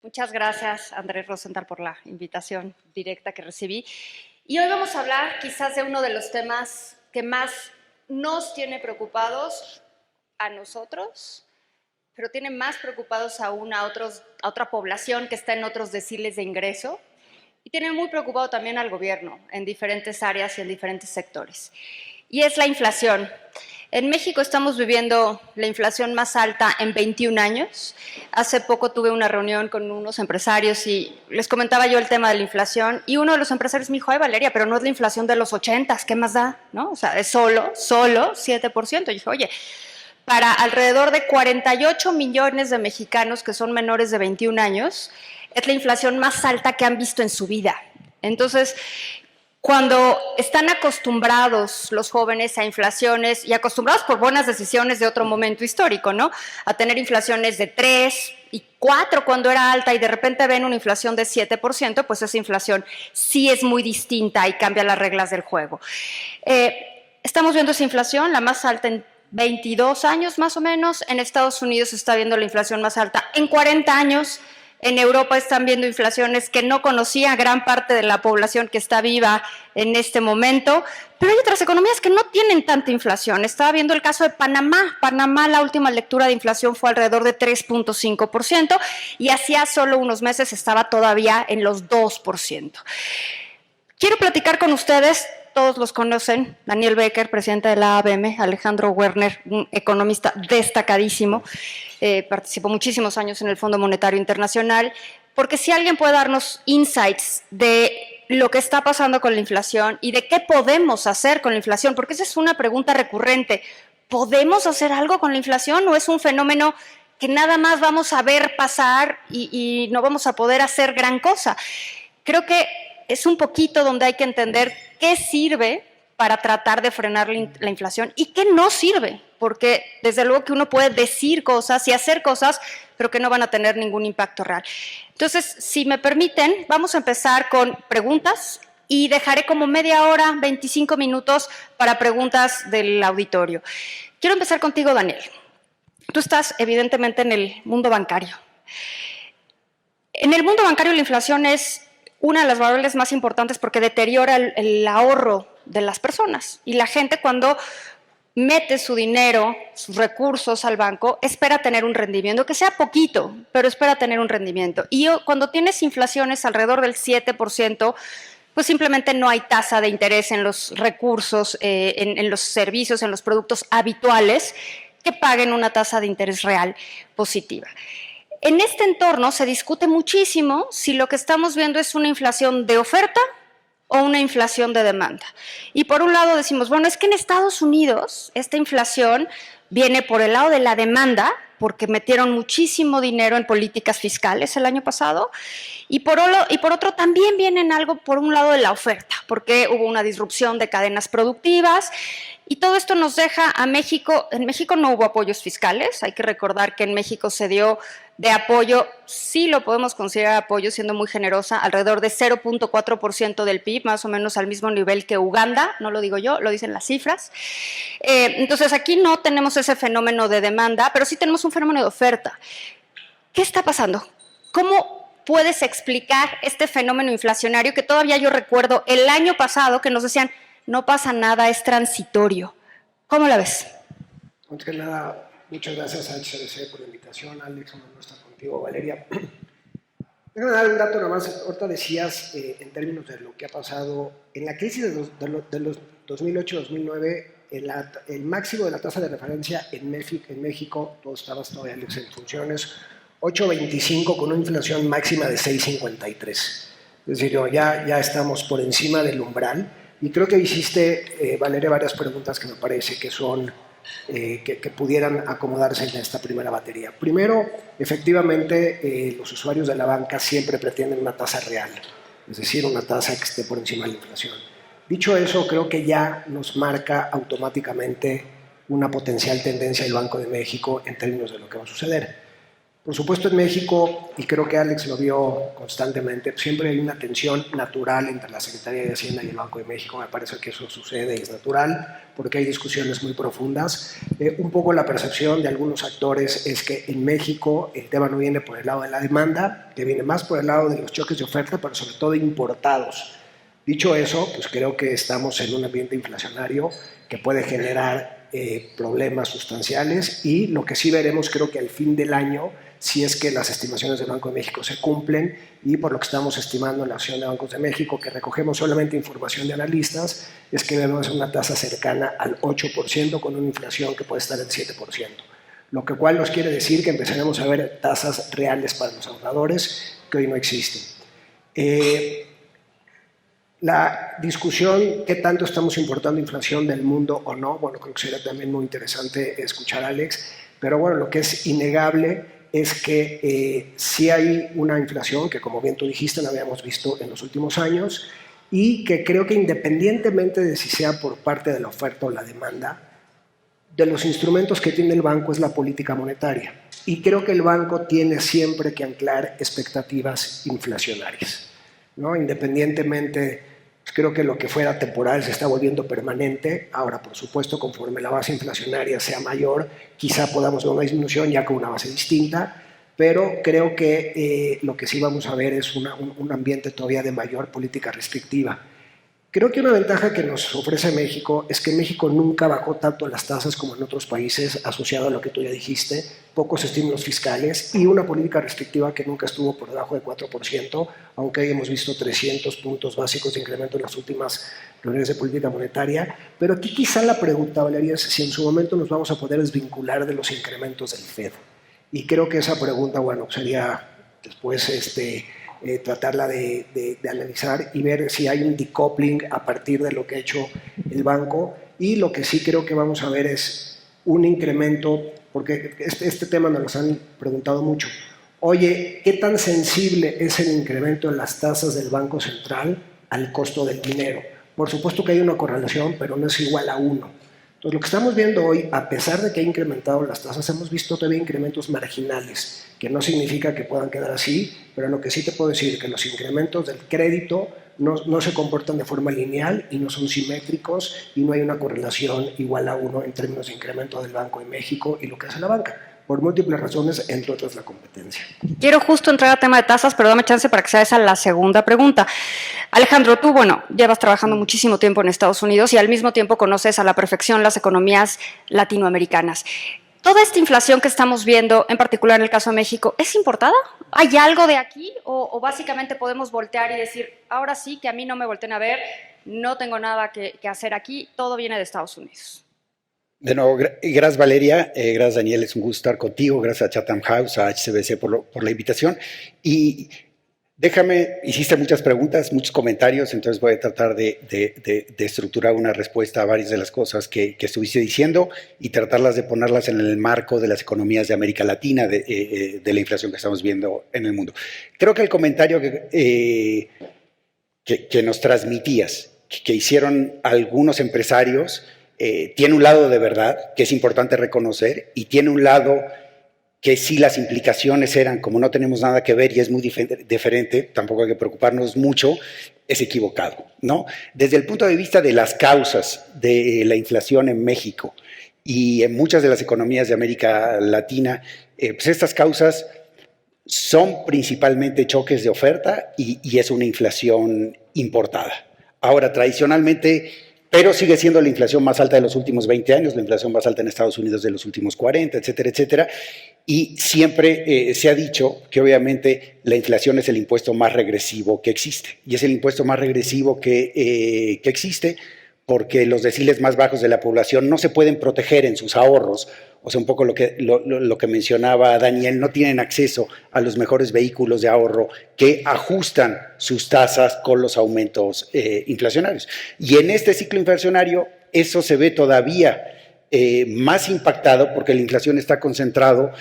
Muchas gracias, Andrés Rosenthal, por la invitación directa que recibí. Y hoy vamos a hablar quizás de uno de los temas que más nos tiene preocupados a nosotros, pero tiene más preocupados aún a otra población que está en otros deciles de ingreso, y tiene muy preocupado también al gobierno en diferentes áreas y en diferentes sectores. Y es la inflación. En México estamos viviendo la inflación más alta en 21 años. Hace poco tuve una reunión con unos empresarios y les comentaba yo el tema de la inflación, y uno de los empresarios me dijo: ay, Valeria, pero no es la inflación de los 80s, ¿qué más da? ¿No? O sea, es solo 7%. Y dije: oye, para alrededor de 48 millones de mexicanos que son menores de 21 años, es la inflación más alta que han visto en su vida. Entonces, cuando están acostumbrados los jóvenes a inflaciones, y acostumbrados por buenas decisiones de otro momento histórico, ¿no?, a tener inflaciones de 3 y 4 cuando era alta, y de repente ven una inflación de 7%, pues esa inflación sí es muy distinta y cambia las reglas del juego. Estamos viendo esa inflación, la más alta en 22 años más o menos. En Estados Unidos se está viendo la inflación más alta en 40 años. En Europa están viendo inflaciones que no conocía gran parte de la población que está viva en este momento, pero hay otras economías que no tienen tanta inflación. Estaba viendo el caso de Panamá. Panamá, la última lectura de inflación fue alrededor de 3.5%, y hacía solo unos meses estaba todavía en los 2%. Quiero platicar con ustedes. Todos los conocen: Daniel Becker, presidente de la ABM, Alejandro Werner, un economista destacadísimo, participó muchísimos años en el Fondo Monetario Internacional, porque si alguien puede darnos insights de lo que está pasando con la inflación y de qué podemos hacer con la inflación, porque esa es una pregunta recurrente: ¿podemos hacer algo con la inflación o es un fenómeno que nada más vamos a ver pasar y no vamos a poder hacer gran cosa? Creo que es un poquito donde hay que entender qué sirve para tratar de frenar la inflación y qué no sirve, porque desde luego que uno puede decir cosas y hacer cosas, pero que no van a tener ningún impacto real. Entonces, si me permiten, vamos a empezar con preguntas y dejaré como media hora, 25 minutos para preguntas del auditorio. Quiero empezar contigo, Daniel. Tú estás evidentemente en el mundo bancario. En el mundo bancario la inflación es una de las variables más importantes porque deteriora el ahorro de las personas, y la gente, cuando mete su dinero, sus recursos al banco, espera tener un rendimiento, que sea poquito, pero espera tener un rendimiento. Y cuando tienes inflaciones alrededor del 7%, pues simplemente no hay tasa de interés en los recursos, en los servicios, en los productos habituales que paguen una tasa de interés real positiva. En este entorno se discute muchísimo si lo que estamos viendo es una inflación de oferta o una inflación de demanda. Y por un lado decimos, bueno, es que en Estados Unidos esta inflación viene por el lado de la demanda, porque metieron muchísimo dinero en políticas fiscales el año pasado, y por otro también viene en algo por un lado de la oferta, porque hubo una disrupción de cadenas productivas. Y todo esto nos deja a México. En México no hubo apoyos fiscales. Hay que recordar que en México se dio de apoyo, sí lo podemos considerar apoyo, siendo muy generosa, alrededor de 0.4% del PIB, más o menos al mismo nivel que Uganda. No lo digo yo, lo dicen las cifras. Entonces aquí no tenemos ese fenómeno de demanda, pero sí tenemos un fenómeno de oferta. ¿Qué está pasando? ¿Cómo puedes explicar este fenómeno inflacionario que todavía yo recuerdo el año pasado que nos decían: no pasa nada, es transitorio? ¿Cómo la ves? Antes que nada, muchas gracias a HCBC por la invitación. Alex, un honor estar contigo. Valeria. Déjame dar un dato nada más. Ahorita decías, en términos de lo que ha pasado en la crisis de los 2008-2009, el máximo de la tasa de referencia en México, tú estabas todavía, Alex, en funciones, 8.25 con una inflación máxima de 6.53. Es decir, ya estamos por encima del umbral. Y creo que hiciste, Valeria, varias preguntas que me parece que son que pudieran acomodarse en esta primera batería. Primero, efectivamente, los usuarios de la banca siempre pretenden una tasa real, es decir, una tasa que esté por encima de la inflación. Dicho eso, creo que ya nos marca automáticamente una potencial tendencia del Banco de México en términos de lo que va a suceder. Por supuesto, en México, y creo que Alex lo vio constantemente, siempre hay una tensión natural entre la Secretaría de Hacienda y el Banco de México. Me parece que eso sucede y es natural, porque hay discusiones muy profundas. Un poco la percepción de algunos actores es que en México el tema no viene por el lado de la demanda, que viene más por el lado de los choques de oferta, pero sobre todo importados. Dicho eso, pues creo que estamos en un ambiente inflacionario que puede generar problemas sustanciales, y lo que sí veremos, creo que al fin del año, si es que las estimaciones del Banco de México se cumplen, y por lo que estamos estimando en la Asociación de Bancos de México, que recogemos solamente información de analistas, es que vemos una tasa cercana al 8% con una inflación que puede estar en 7%. Lo que cual nos quiere decir que empezaremos a ver tasas reales para los ahorradores que hoy no existen. La discusión, ¿qué tanto estamos importando inflación del mundo o no? Bueno, creo que sería también muy interesante escuchar a Alex, pero bueno, lo que es innegable es que sí hay una inflación que, como bien tú dijiste, la habíamos visto en los últimos años, y que creo que independientemente de si sea por parte de la oferta o la demanda, de los instrumentos que tiene el banco es la política monetaria. Y creo que el banco tiene siempre que anclar expectativas inflacionarias, ¿no? Independientemente, pues creo que lo que fuera temporal se está volviendo permanente. Ahora, por supuesto, conforme la base inflacionaria sea mayor, quizá podamos ver una disminución ya con una base distinta, pero creo que lo que sí vamos a ver es un ambiente todavía de mayor política restrictiva. Creo que una ventaja que nos ofrece México es que México nunca bajó tanto las tasas como en otros países, asociado a lo que tú ya dijiste, pocos estímulos fiscales y una política restrictiva que nunca estuvo por debajo de 4%, aunque hemos visto 300 puntos básicos de incremento en las últimas reuniones de política monetaria. Pero aquí quizá la pregunta, Valeria, es si en su momento nos vamos a poder desvincular de los incrementos del FED. Y creo que esa pregunta, bueno, sería después tratarla de analizar y ver si hay un decoupling a partir de lo que ha hecho el banco. Y lo que sí creo que vamos a ver es un incremento, porque este tema nos lo han preguntado mucho. Oye, ¿qué tan sensible es el incremento en las tasas del Banco Central al costo del dinero? Por supuesto que hay una correlación, pero no es igual a 1. Entonces, lo que estamos viendo hoy, a pesar de que ha incrementado las tasas, hemos visto todavía incrementos marginales, que no significa que puedan quedar así, pero lo que sí te puedo decir es que los incrementos del crédito no se comportan de forma lineal y no son simétricos, y no hay una correlación igual a 1 en términos de incremento del Banco de México y lo que hace la banca, por múltiples razones, entre otras la competencia. Quiero justo entrar al tema de tasas, pero dame chance para que sea esa la segunda pregunta. Alejandro, tú, bueno, llevas trabajando muchísimo tiempo en Estados Unidos y al mismo tiempo conoces a la perfección las economías latinoamericanas. ¿Toda esta inflación que estamos viendo, en particular en el caso de México, es importada? ¿Hay algo de aquí? ¿O básicamente podemos voltear y decir, ahora sí, que a mí no me volteen a ver, no tengo nada que hacer aquí, todo viene de Estados Unidos? De nuevo, gracias Valeria, gracias Daniel, es un gusto estar contigo, gracias a Chatham House, a HSBC por la invitación. Y déjame, hiciste muchas preguntas, muchos comentarios, entonces voy a tratar de estructurar una respuesta a varias de las cosas que estuviste diciendo y tratarlas de ponerlas en el marco de las economías de América Latina, de la inflación que estamos viendo en el mundo. Creo que el comentario que nos transmitías, que hicieron algunos empresarios, tiene un lado de verdad que es importante reconocer y tiene un lado que sí las implicaciones eran, como no tenemos nada que ver y es muy diferente, tampoco hay que preocuparnos mucho, es equivocado, ¿no? Desde el punto de vista de las causas de la inflación en México y en muchas de las economías de América Latina, pues estas causas son principalmente choques de oferta y es una inflación importada. Ahora, tradicionalmente, pero sigue siendo la inflación más alta de los últimos 20 años, la inflación más alta en Estados Unidos de los últimos 40, etcétera, etcétera. Y siempre se ha dicho que obviamente la inflación es el impuesto más regresivo que existe. Y es el impuesto más regresivo que existe porque los deciles más bajos de la población no se pueden proteger en sus ahorros. O sea, un poco lo que mencionaba Daniel, no tienen acceso a los mejores vehículos de ahorro que ajustan sus tasas con los aumentos inflacionarios. Y en este ciclo inflacionario eso se ve todavía más impactado porque la inflación está concentrado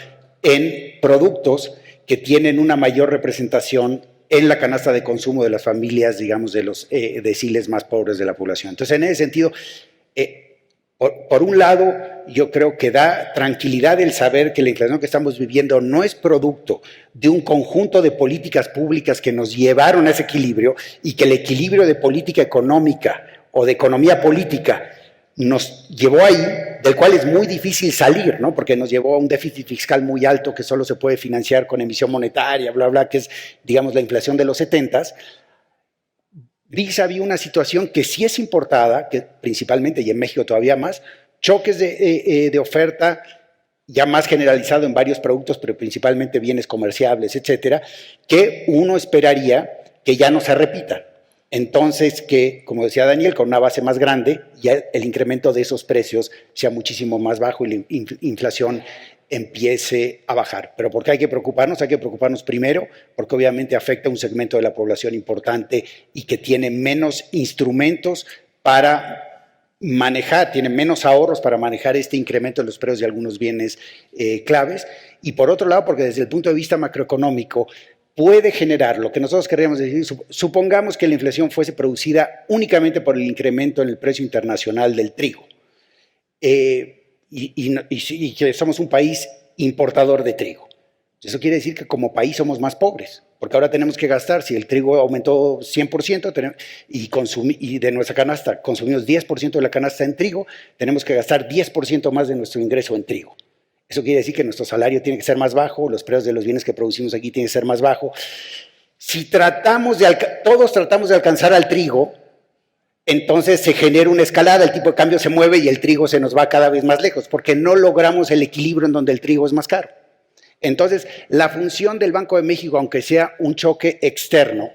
en productos que tienen una mayor representación en la canasta de consumo de las familias, digamos, de los deciles más pobres de la población. Entonces, en ese sentido, por un lado, yo creo que da tranquilidad el saber que la inflación que estamos viviendo no es producto de un conjunto de políticas públicas que nos llevaron a ese equilibrio y que el equilibrio de política económica o de economía política nos llevó ahí, del cual es muy difícil salir, ¿no? Porque nos llevó a un déficit fiscal muy alto que solo se puede financiar con emisión monetaria, bla, bla, que es, digamos, la inflación de los 70s. Había una situación que sí es importada, que principalmente, y en México todavía más, choques de oferta ya más generalizado en varios productos, pero principalmente bienes comerciables, etcétera, que uno esperaría que ya no se repita. Entonces, que, como decía Daniel, con una base más grande, ya el incremento de esos precios sea muchísimo más bajo y la inflación empiece a bajar. ¿Pero por qué hay que preocuparnos? Hay que preocuparnos primero porque obviamente afecta a un segmento de la población importante y que tiene menos instrumentos para manejar, tiene menos ahorros para manejar este incremento de los precios de algunos bienes claves. Y por otro lado, porque desde el punto de vista macroeconómico, puede generar lo que nosotros querríamos decir, supongamos que la inflación fuese producida únicamente por el incremento en el precio internacional del trigo y que somos un país importador de trigo. Eso quiere decir que como país somos más pobres, porque ahora tenemos que gastar, si el trigo aumentó 100% y de nuestra canasta consumimos 10% de la canasta en trigo, tenemos que gastar 10% más de nuestro ingreso en trigo. Eso quiere decir que nuestro salario tiene que ser más bajo, los precios de los bienes que producimos aquí tienen que ser más bajos. Si todos tratamos de alcanzar al trigo, entonces se genera una escalada, el tipo de cambio se mueve y el trigo se nos va cada vez más lejos, porque no logramos el equilibrio en donde el trigo es más caro. Entonces, la función del Banco de México, aunque sea un choque externo,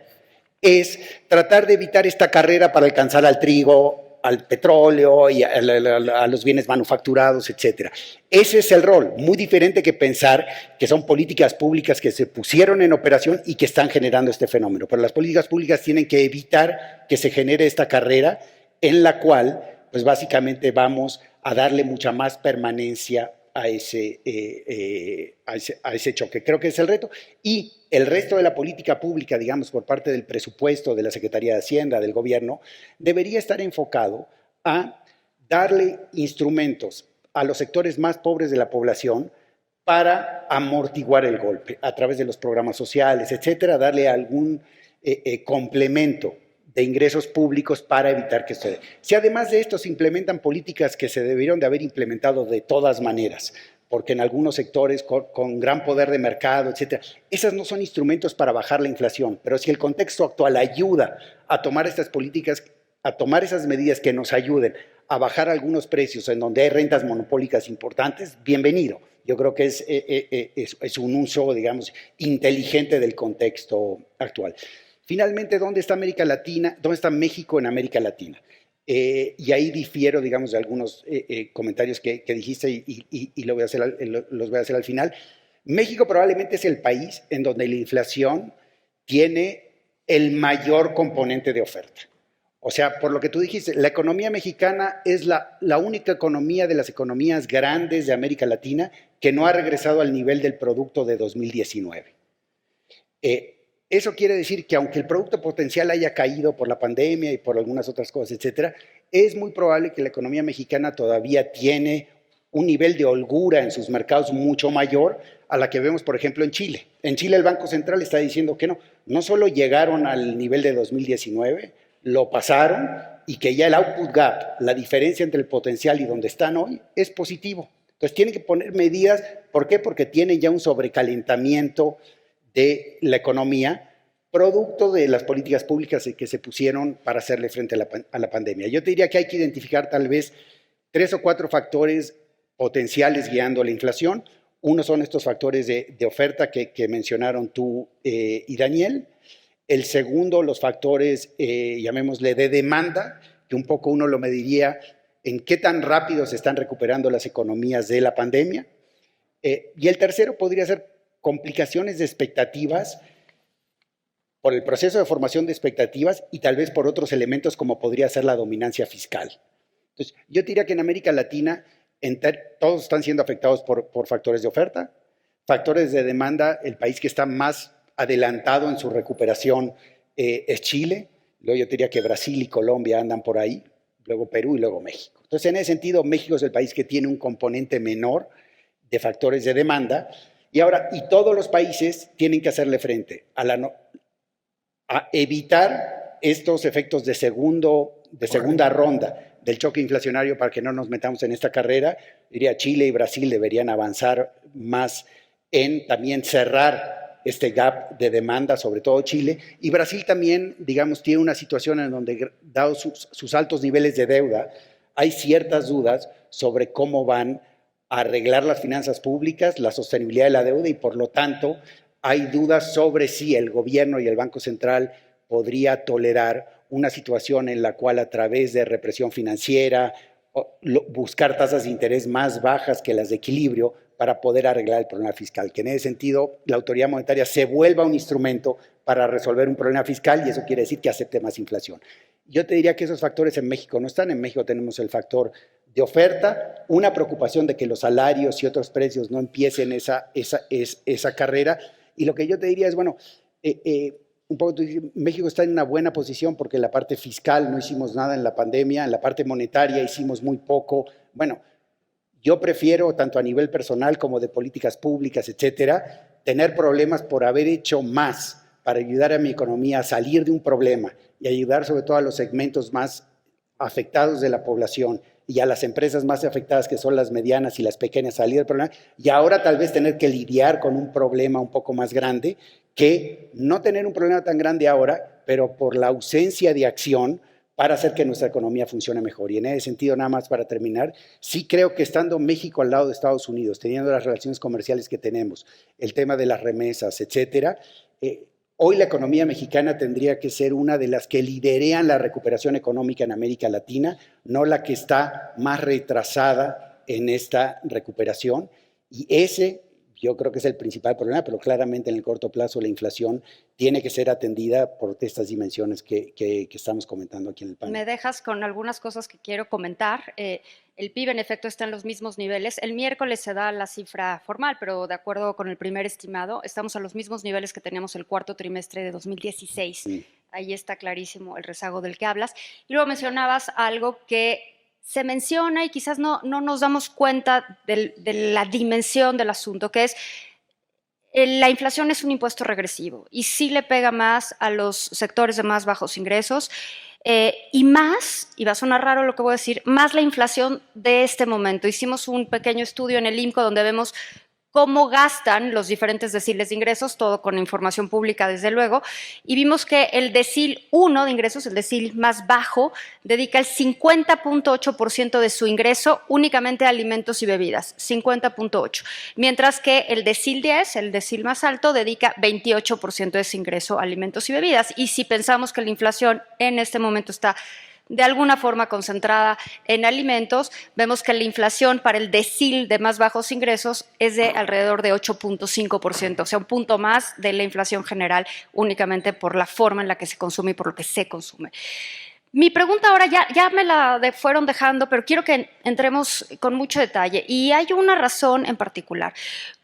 es tratar de evitar esta carrera para alcanzar al trigo, al petróleo y a los bienes manufacturados, etcétera. Ese es el rol, muy diferente que pensar que son políticas públicas que se pusieron en operación y que están generando este fenómeno. Pero las políticas públicas tienen que evitar que se genere esta carrera en la cual, pues básicamente vamos a darle mucha más permanencia a ese choque. Creo que es el reto. Y el resto de la política pública, digamos, por parte del presupuesto, de la Secretaría de Hacienda, del gobierno, debería estar enfocado a darle instrumentos a los sectores más pobres de la población para amortiguar el golpe a través de los programas sociales, etcétera, darle algún complemento de ingresos públicos para evitar que esto dé. Si además de esto se implementan políticas que se debieron de haber implementado de todas maneras, porque en algunos sectores con gran poder de mercado, etcétera, esas no son instrumentos para bajar la inflación, pero si el contexto actual ayuda a tomar estas políticas, a tomar esas medidas que nos ayuden a bajar algunos precios en donde hay rentas monopólicas importantes, bienvenido. Yo creo que es un uso, digamos, inteligente del contexto actual. Finalmente, ¿dónde está América Latina? ¿Dónde está México en América Latina? Y ahí difiero, digamos, de algunos comentarios que dijiste y los voy a hacer al final. México probablemente es el país en donde la inflación tiene el mayor componente de oferta. O sea, por lo que tú dijiste, la economía mexicana es la única economía de las economías grandes de América Latina que no ha regresado al nivel del producto de 2019. Eso quiere decir que aunque el producto potencial haya caído por la pandemia y por algunas otras cosas, etcétera, es muy probable que la economía mexicana todavía tiene un nivel de holgura en sus mercados mucho mayor a la que vemos, por ejemplo, en Chile. En Chile el Banco Central está diciendo que no solo llegaron al nivel de 2019, lo pasaron y que ya el output gap, la diferencia entre el potencial y donde están hoy, es positivo. Entonces tienen que poner medidas. ¿Por qué? Porque tienen ya un sobrecalentamiento de la economía, producto de las políticas públicas que se pusieron para hacerle frente a la pandemia. Yo te diría que hay que identificar tal vez 3 o 4 factores potenciales guiando la inflación. Uno son estos factores de oferta que mencionaron tú y Daniel. El segundo, los factores, llamémosle, de demanda, que un poco uno lo mediría en qué tan rápido se están recuperando las economías de la pandemia. Y el tercero podría ser complicaciones de expectativas por el proceso de formación de expectativas y tal vez por otros elementos como podría ser la dominancia fiscal. Entonces, yo diría que en América Latina todos están siendo afectados por factores de oferta, factores de demanda. El país que está más adelantado en su recuperación es Chile. Luego yo diría que Brasil y Colombia andan por ahí, luego Perú y luego México. Entonces, en ese sentido, México es el país que tiene un componente menor de factores de demanda, y todos los países tienen que hacerle frente a evitar estos efectos de segunda ronda del choque inflacionario para que no nos metamos en esta carrera. Diría Chile y Brasil deberían avanzar más en también cerrar este gap de demanda, sobre todo Chile. Y Brasil también, digamos, tiene una situación en donde, dado sus altos niveles de deuda, hay ciertas dudas sobre cómo van a arreglar las finanzas públicas, la sostenibilidad de la deuda, y por lo tanto hay dudas sobre si el gobierno y el Banco Central podría tolerar una situación en la cual, a través de represión financiera, buscar tasas de interés más bajas que las de equilibrio para poder arreglar el problema fiscal. Que en ese sentido la autoridad monetaria se vuelva un instrumento para resolver un problema fiscal, y eso quiere decir que acepte más inflación. Yo te diría que esos factores en México no están. En México tenemos el factor de oferta, una preocupación de que los salarios y otros precios no empiecen esa carrera. Y lo que yo te diría es, bueno, un poco México está en una buena posición porque en la parte fiscal no hicimos nada en la pandemia, en la parte monetaria hicimos muy poco. Bueno, yo prefiero, tanto a nivel personal como de políticas públicas, etcétera, tener problemas por haber hecho más para ayudar a mi economía a salir de un problema y ayudar sobre todo a los segmentos más afectados de la población y a las empresas más afectadas, que son las medianas y las pequeñas, a salir del problema, y ahora tal vez tener que lidiar con un problema un poco más grande, que no tener un problema tan grande ahora, pero por la ausencia de acción para hacer que nuestra economía funcione mejor. Y en ese sentido, nada más para terminar, sí creo que estando México al lado de Estados Unidos, teniendo las relaciones comerciales que tenemos, el tema de las remesas, etcétera, hoy la economía mexicana tendría que ser una de las que liderean la recuperación económica en América Latina, no la que está más retrasada en esta recuperación. Y ese, yo creo que es el principal problema, pero claramente en el corto plazo la inflación tiene que ser atendida por estas dimensiones que estamos comentando aquí en el panel. Me dejas con algunas cosas que quiero comentar. El PIB en efecto está en los mismos niveles. El miércoles se da la cifra formal, pero de acuerdo con el primer estimado, estamos a los mismos niveles que teníamos el cuarto trimestre de 2016. Sí. Ahí está clarísimo el rezago del que hablas. Y luego mencionabas algo que se menciona y quizás no nos damos cuenta de la dimensión del asunto, que es la inflación es un impuesto regresivo y sí le pega más a los sectores de más bajos ingresos. Y más, y va a sonar raro lo que voy a decir, más la inflación de este momento. Hicimos un pequeño estudio en el IMCO donde vemos cómo gastan los diferentes deciles de ingresos, todo con información pública desde luego, y vimos que el decil 1 de ingresos, el decil más bajo, dedica el 50.8% de su ingreso únicamente a alimentos y bebidas, 50.8%, mientras que el decil 10, el decil más alto, dedica 28% de ese ingreso a alimentos y bebidas. Y si pensamos que la inflación en este momento está de alguna forma concentrada en alimentos, vemos que la inflación para el decil de más bajos ingresos es de alrededor de 8.5%, o sea, un punto más de la inflación general únicamente por la forma en la que se consume y por lo que se consume. Mi pregunta ahora ya me la fueron dejando, pero quiero que entremos con mucho detalle, y hay una razón en particular.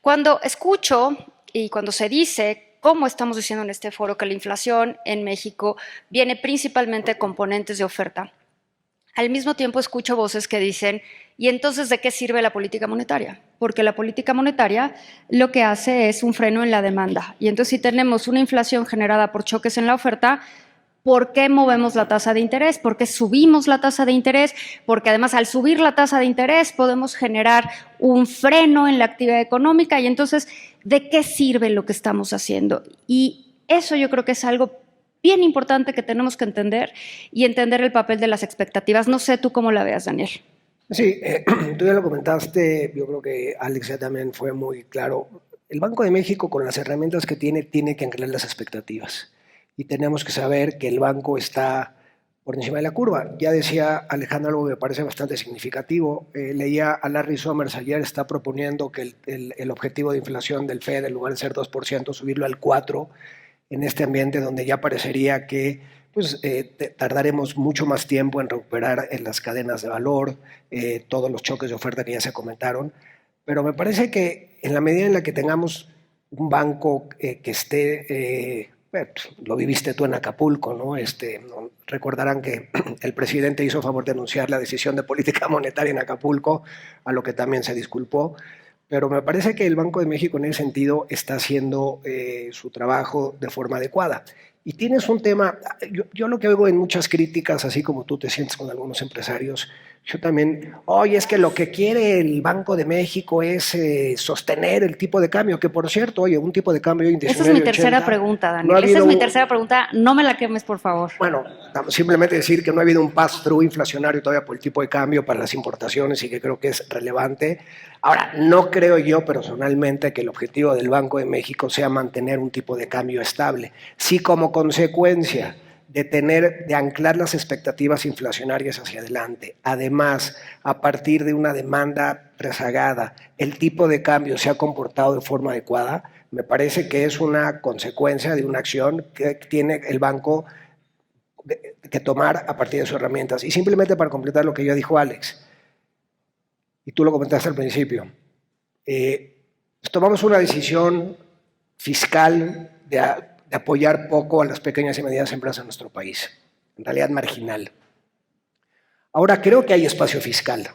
Cuando escucho y cuando se dice, como estamos diciendo en este foro, que la inflación en México viene principalmente de componentes de oferta, al mismo tiempo escucho voces que dicen, ¿y entonces de qué sirve la política monetaria? Porque la política monetaria lo que hace es un freno en la demanda. Y entonces si tenemos una inflación generada por choques en la oferta, ¿por qué movemos la tasa de interés? ¿Por qué subimos la tasa de interés? Porque además al subir la tasa de interés podemos generar un freno en la actividad económica, y entonces, ¿de qué sirve lo que estamos haciendo? Y eso yo creo que es algo bien importante que tenemos que entender, y entender el papel de las expectativas. No sé tú cómo la veas, Daniel. Sí, tú ya lo comentaste, yo creo que Alex ya también fue muy claro. El Banco de México, con las herramientas que tiene que anclar las expectativas. Y tenemos que saber que el banco está por encima de la curva. Ya decía Alejandro algo que me parece bastante significativo. Leía a Larry Summers ayer, está proponiendo que el objetivo de inflación del Fed, en lugar de ser 2%, subirlo al 4%, en este ambiente donde ya parecería que tardaremos mucho más tiempo en recuperar en las cadenas de valor, todos los choques de oferta que ya se comentaron. Pero me parece que en la medida en la que tengamos un banco que esté... lo viviste tú en Acapulco, ¿no? recordarán que el presidente hizo favor de anunciar la decisión de política monetaria en Acapulco, a lo que también se disculpó. Pero me parece que el Banco de México en ese sentido está haciendo su trabajo de forma adecuada. Y tienes un tema, yo lo que oigo en muchas críticas, así como tú te sientes con algunos empresarios, yo también, oye, es que lo que quiere el Banco de México es sostener el tipo de cambio, que por cierto, oye, un tipo de cambio en 19.80. Esa es mi tercera pregunta, Daniel. Esa es mi tercera pregunta. No me la quemes, por favor. Bueno, simplemente decir que no ha habido un pass-through inflacionario todavía por el tipo de cambio para las importaciones y que creo que es relevante. Ahora, no creo yo personalmente que el objetivo del Banco de México sea mantener un tipo de cambio estable. Sí, como consecuencia de anclar las expectativas inflacionarias hacia adelante. Además, a partir de una demanda rezagada, el tipo de cambio se ha comportado de forma adecuada, me parece que es una consecuencia de una acción que tiene el banco que tomar a partir de sus herramientas. Y simplemente para completar lo que ya dijo Alex, y tú lo comentaste al principio, tomamos una decisión fiscal de apoyar poco a las pequeñas y medianas empresas en nuestro país, en realidad marginal. Ahora, creo que hay espacio fiscal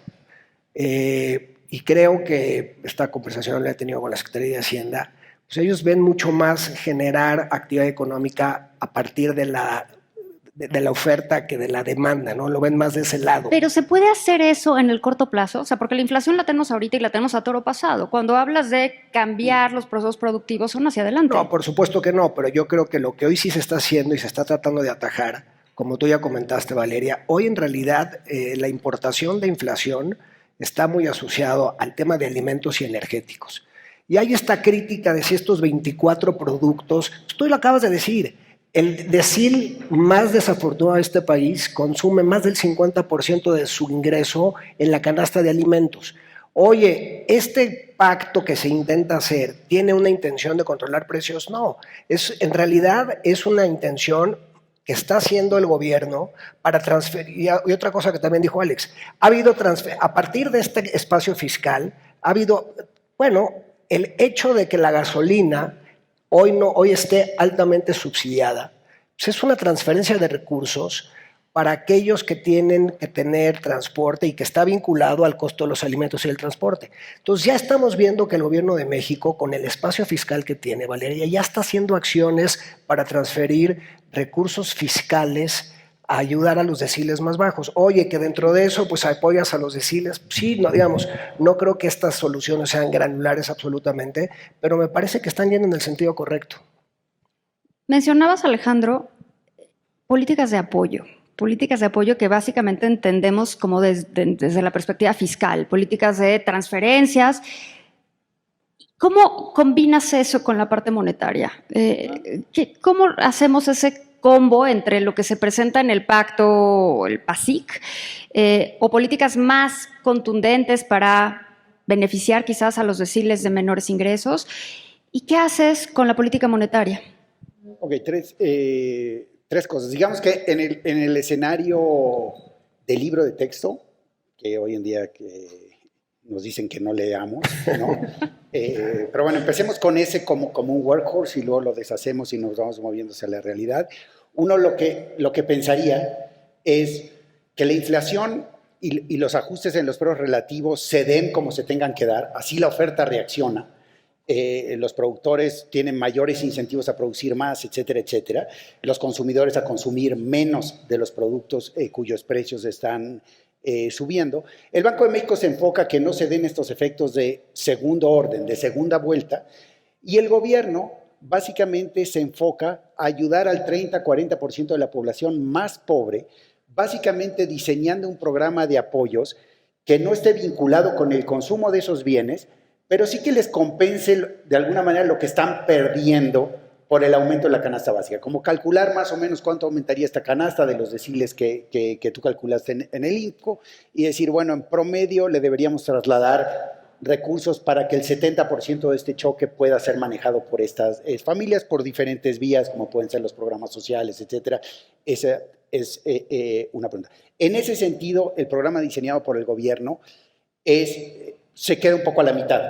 y creo que esta conversación la he tenido con la Secretaría de Hacienda, pues ellos ven mucho más generar actividad económica a partir de la oferta que de la demanda, ¿no? Lo ven más de ese lado. Pero ¿se puede hacer eso en el corto plazo? O sea, porque la inflación la tenemos ahorita y la tenemos a toro pasado. Cuando hablas de cambiar los procesos productivos, son hacia adelante. No, por supuesto que no, pero yo creo que lo que hoy sí se está haciendo y se está tratando de atajar, como tú ya comentaste, Valeria, hoy en realidad la importación de inflación está muy asociado al tema de alimentos y energéticos. Y hay esta crítica de si estos 24 productos, tú lo acabas de decir, el decil más desafortunado de este país consume más del 50% de su ingreso en la canasta de alimentos. Oye, ¿este pacto que se intenta hacer tiene una intención de controlar precios? No, en realidad es una intención que está haciendo el gobierno para transferir. Y otra cosa que también dijo Alex, ha habido a partir de este espacio fiscal, ha habido, bueno, el hecho de que la gasolina hoy esté altamente subsidiada, pues es una transferencia de recursos para aquellos que tienen que tener transporte y que está vinculado al costo de los alimentos y el transporte. Entonces ya estamos viendo que el gobierno de México, con el espacio fiscal que tiene, Valeria, ya está haciendo acciones para transferir recursos fiscales a ayudar a los deciles más bajos. Oye, que dentro de eso pues apoyas a los deciles. Sí, no, digamos, no creo que estas soluciones sean granulares absolutamente, pero me parece que están yendo en el sentido correcto. Mencionabas, Alejandro, políticas de apoyo que básicamente entendemos como desde la perspectiva fiscal, políticas de transferencias. ¿Cómo combinas eso con la parte monetaria? ¿Cómo hacemos ese combo entre lo que se presenta en el pacto, el PASIC, o políticas más contundentes para beneficiar quizás a los deciles de menores ingresos? ¿Y qué haces con la política monetaria? Ok, tres cosas. Digamos que en el escenario del libro de texto, que hoy en día nos dicen que no leamos, ¿no? Pero bueno, empecemos con ese como un workhorse y luego lo deshacemos y nos vamos moviendo hacia la realidad. Uno lo que pensaría es que la inflación y los ajustes en los precios relativos se den como se tengan que dar, así la oferta reacciona. Los productores tienen mayores incentivos a producir más, etcétera, etcétera. Los consumidores a consumir menos de los productos cuyos precios están subiendo. El Banco de México se enfoca a que no se den estos efectos de segundo orden, de segunda vuelta, y el gobierno básicamente se enfoca a ayudar al 30-40% de la población más pobre, básicamente diseñando un programa de apoyos que no esté vinculado con el consumo de esos bienes, pero sí que les compense de alguna manera lo que están perdiendo por el aumento de la canasta básica. Como calcular más o menos cuánto aumentaría esta canasta de los deciles que tú calculaste en el INCO y decir, bueno, en promedio le deberíamos trasladar recursos para que el 70% de este choque pueda ser manejado por estas familias por diferentes vías, como pueden ser los programas sociales, etcétera. Esa es una pregunta. En ese sentido, el programa diseñado por el gobierno se queda un poco a la mitad.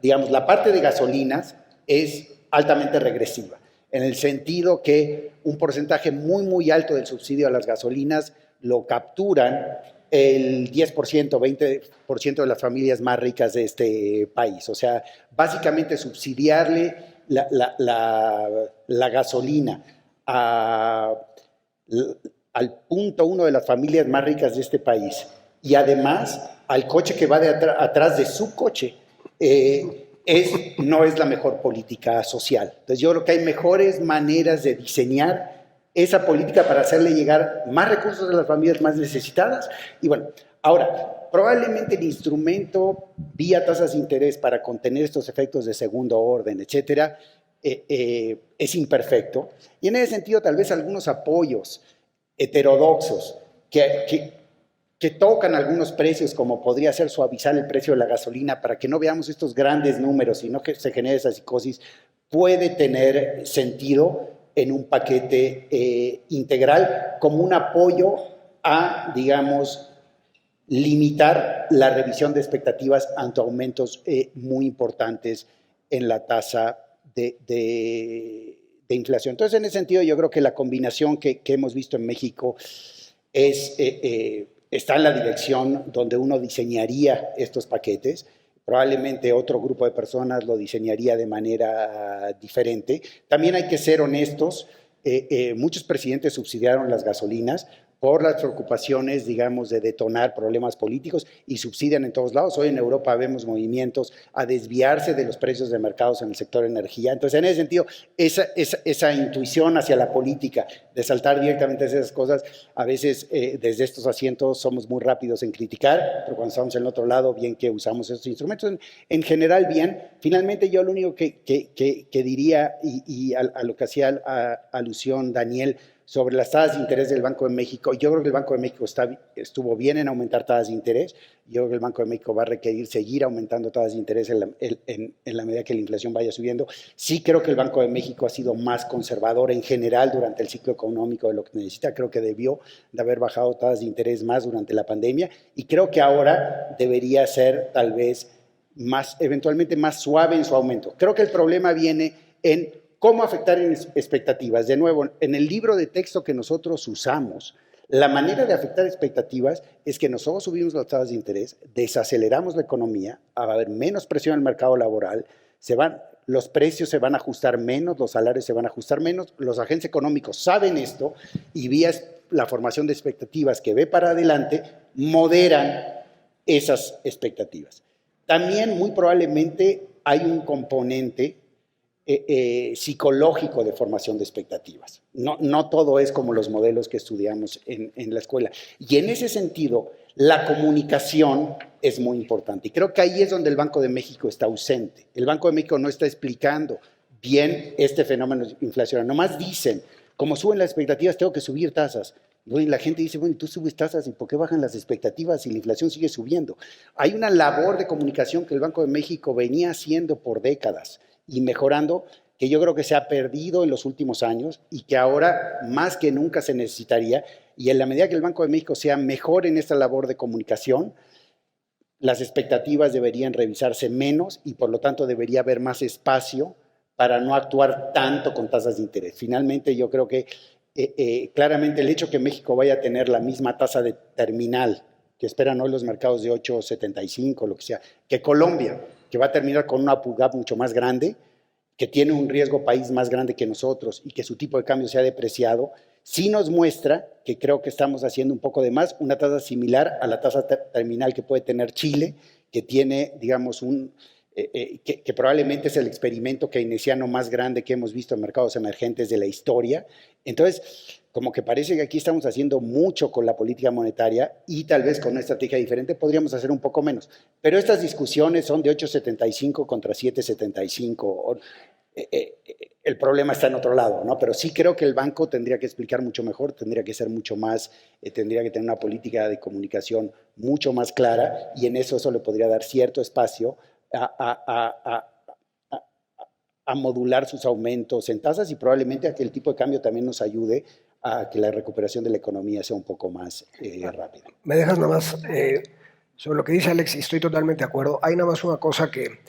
Digamos, la parte de gasolinas es altamente regresiva. en el sentido que un porcentaje muy, muy alto del subsidio a las gasolinas lo capturan el 10%, 20% de las familias más ricas de este país. O sea, básicamente subsidiarle la gasolina al punto uno de las familias más ricas de este país y además al coche que va atrás de su coche, no es la mejor política social. Entonces yo creo que hay mejores maneras de diseñar esa política para hacerle llegar más recursos a las familias más necesitadas. Y bueno, ahora, probablemente el instrumento vía tasas de interés para contener estos efectos de segundo orden, etcétera, es imperfecto. Y en ese sentido, tal vez algunos apoyos heterodoxos que tocan algunos precios, como podría ser suavizar el precio de la gasolina para que no veamos estos grandes números, sino que se genere esa psicosis, puede tener sentido en un paquete integral como un apoyo a, digamos, limitar la revisión de expectativas ante aumentos muy importantes en la tasa de inflación. Entonces, en ese sentido, yo creo que la combinación que hemos visto en México está en la dirección donde uno diseñaría estos paquetes. Probablemente otro grupo de personas lo diseñaría de manera diferente. También hay que ser honestos. Muchos presidentes subsidiaron las gasolinas por las preocupaciones, digamos, de detonar problemas políticos y subsidian en todos lados. Hoy en Europa vemos movimientos a desviarse de los precios de mercados en el sector energía. Entonces, en ese sentido, esa intuición hacia la política, de saltar directamente a esas cosas, a veces desde estos asientos somos muy rápidos en criticar, pero cuando estamos en el otro lado, bien que usamos esos instrumentos. En general, bien. Finalmente, yo lo único que diría, y a lo que hacía alusión Daniel, sobre las tasas de interés del Banco de México, yo creo que el Banco de México estuvo bien en aumentar tasas de interés. Yo creo que el Banco de México va a requerir seguir aumentando tasas de interés en la medida que la inflación vaya subiendo. Sí creo que el Banco de México ha sido más conservador en general durante el ciclo económico de lo que necesita. Creo que debió de haber bajado tasas de interés más durante la pandemia y creo que ahora debería ser tal vez eventualmente más suave en su aumento. Creo que el problema viene en ¿cómo afectar en expectativas? De nuevo, en el libro de texto que nosotros usamos, la manera de afectar expectativas es que nosotros subimos las tasas de interés, desaceleramos la economía, va a haber menos presión en el mercado laboral, los precios se van a ajustar menos, los salarios se van a ajustar menos, los agentes económicos saben esto y vía la formación de expectativas que ve para adelante, moderan esas expectativas. También muy probablemente hay un componente psicológico de formación de expectativas. No todo es como los modelos que estudiamos en la escuela. Y en ese sentido, la comunicación es muy importante. Y creo que ahí es donde el Banco de México está ausente. El Banco de México no está explicando bien este fenómeno inflacionario. Nomás dicen, como suben las expectativas, tengo que subir tasas. Y la gente dice, bueno, tú subes tasas, ¿y por qué bajan las expectativas si la inflación sigue subiendo? Hay una labor de comunicación que el Banco de México venía haciendo por décadas y mejorando, que yo creo que se ha perdido en los últimos años y que ahora más que nunca se necesitaría. Y en la medida que el Banco de México sea mejor en esta labor de comunicación, las expectativas deberían revisarse menos y por lo tanto debería haber más espacio para no actuar tanto con tasas de interés. Finalmente, yo creo que claramente el hecho que México vaya a tener la misma tasa de terminal que esperan hoy los mercados de 8.75, lo que sea, que Colombia, que va a terminar con una PUGAP mucho más grande, que tiene un riesgo país más grande que nosotros y que su tipo de cambio se ha depreciado, sí nos muestra que creo que estamos haciendo un poco de más, una tasa similar a la tasa terminal que puede tener Chile, que tiene, digamos, que probablemente es el experimento keynesiano más grande que hemos visto en mercados emergentes de la historia. Entonces, como que parece que aquí estamos haciendo mucho con la política monetaria y tal vez con una estrategia diferente podríamos hacer un poco menos. Pero estas discusiones son de 8.75 contra 7.75. El problema está en otro lado, ¿no? Pero sí creo que el banco tendría que explicar mucho mejor, tendría que ser mucho más, tendría que tener una política de comunicación mucho más clara y en eso le podría dar cierto espacio a modular sus aumentos en tasas y probablemente a que el tipo de cambio también nos ayude a que la recuperación de la economía sea un poco más rápida. Me dejas nada más sobre lo que dice Alex y estoy totalmente de acuerdo. Hay nada más una cosa que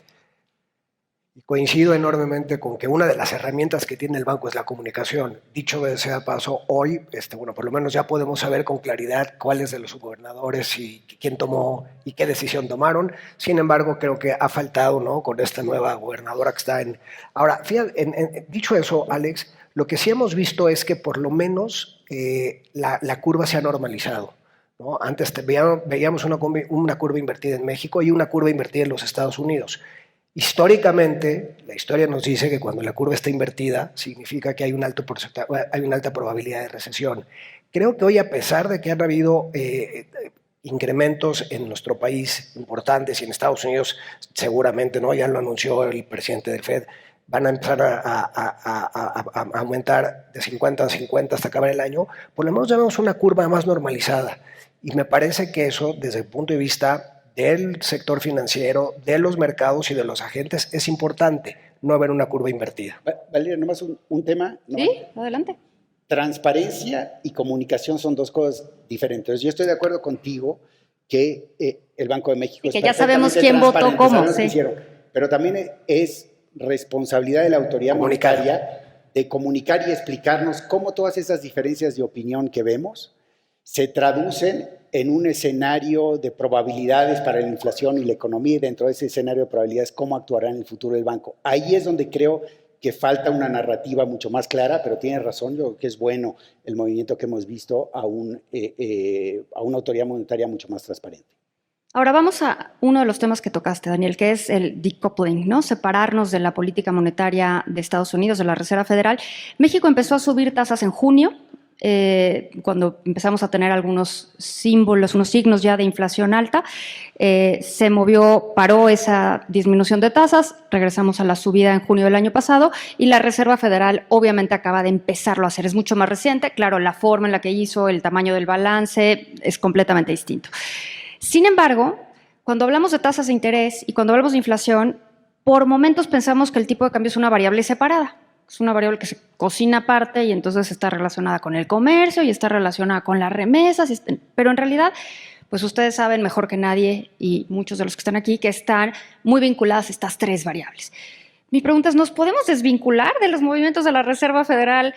Y coincido enormemente con que una de las herramientas que tiene el banco es la comunicación. Dicho de sea paso, hoy, bueno, por lo menos ya podemos saber con claridad cuáles de los subgobernadores y quién tomó y qué decisión tomaron. Sin embargo, creo que ha faltado, ¿no?, con esta nueva gobernadora que está en... Ahora, fíjate, dicho eso, Alex, lo que sí hemos visto es que por lo menos la curva se ha normalizado, ¿no? Antes veíamos una curva invertida en México y una curva invertida en los Estados Unidos. Históricamente, la historia nos dice que cuando la curva está invertida, significa que hay una alta probabilidad de recesión. Creo que hoy, a pesar de que han habido incrementos en nuestro país importantes y en Estados Unidos, seguramente, ¿no?, ya lo anunció el presidente del Fed, van a empezar a aumentar de 50 a 50 hasta acabar el año, por lo menos ya vemos una curva más normalizada. Y me parece que eso, desde el punto de vista del sector financiero, de los mercados y de los agentes, es importante no ver una curva invertida. Valeria, nomás un tema. ¿No? Sí, adelante. Transparencia y comunicación son dos cosas diferentes. Yo estoy de acuerdo contigo que el Banco de México y que ya sabemos quién votó cómo. Sí. Pero también es responsabilidad de la autoridad monetaria de comunicar y explicarnos cómo todas esas diferencias de opinión que vemos se traducen en un escenario de probabilidades para la inflación y la economía, y dentro de ese escenario de probabilidades, cómo actuará en el futuro el banco. Ahí es donde creo que falta una narrativa mucho más clara, pero tienes razón, yo creo que es bueno el movimiento que hemos visto a una autoridad monetaria mucho más transparente. Ahora vamos a uno de los temas que tocaste, Daniel, que es el decoupling, ¿no? Separarnos de la política monetaria de Estados Unidos, de la Reserva Federal. México empezó a subir tasas en junio, cuando empezamos a tener algunos símbolos, unos signos ya de inflación alta, se paró esa disminución de tasas, regresamos a la subida en junio del año pasado y la Reserva Federal obviamente acaba de empezarlo a hacer, es mucho más reciente, claro, la forma en la que hizo, el tamaño del balance es completamente distinto. Sin embargo, cuando hablamos de tasas de interés y cuando hablamos de inflación, por momentos pensamos que el tipo de cambio es una variable separada. Es una variable que se cocina aparte y entonces está relacionada con el comercio y está relacionada con las remesas, pero en realidad, pues ustedes saben mejor que nadie y muchos de los que están aquí que están muy vinculadas estas tres variables. Mi pregunta es, ¿nos podemos desvincular de los movimientos de la Reserva Federal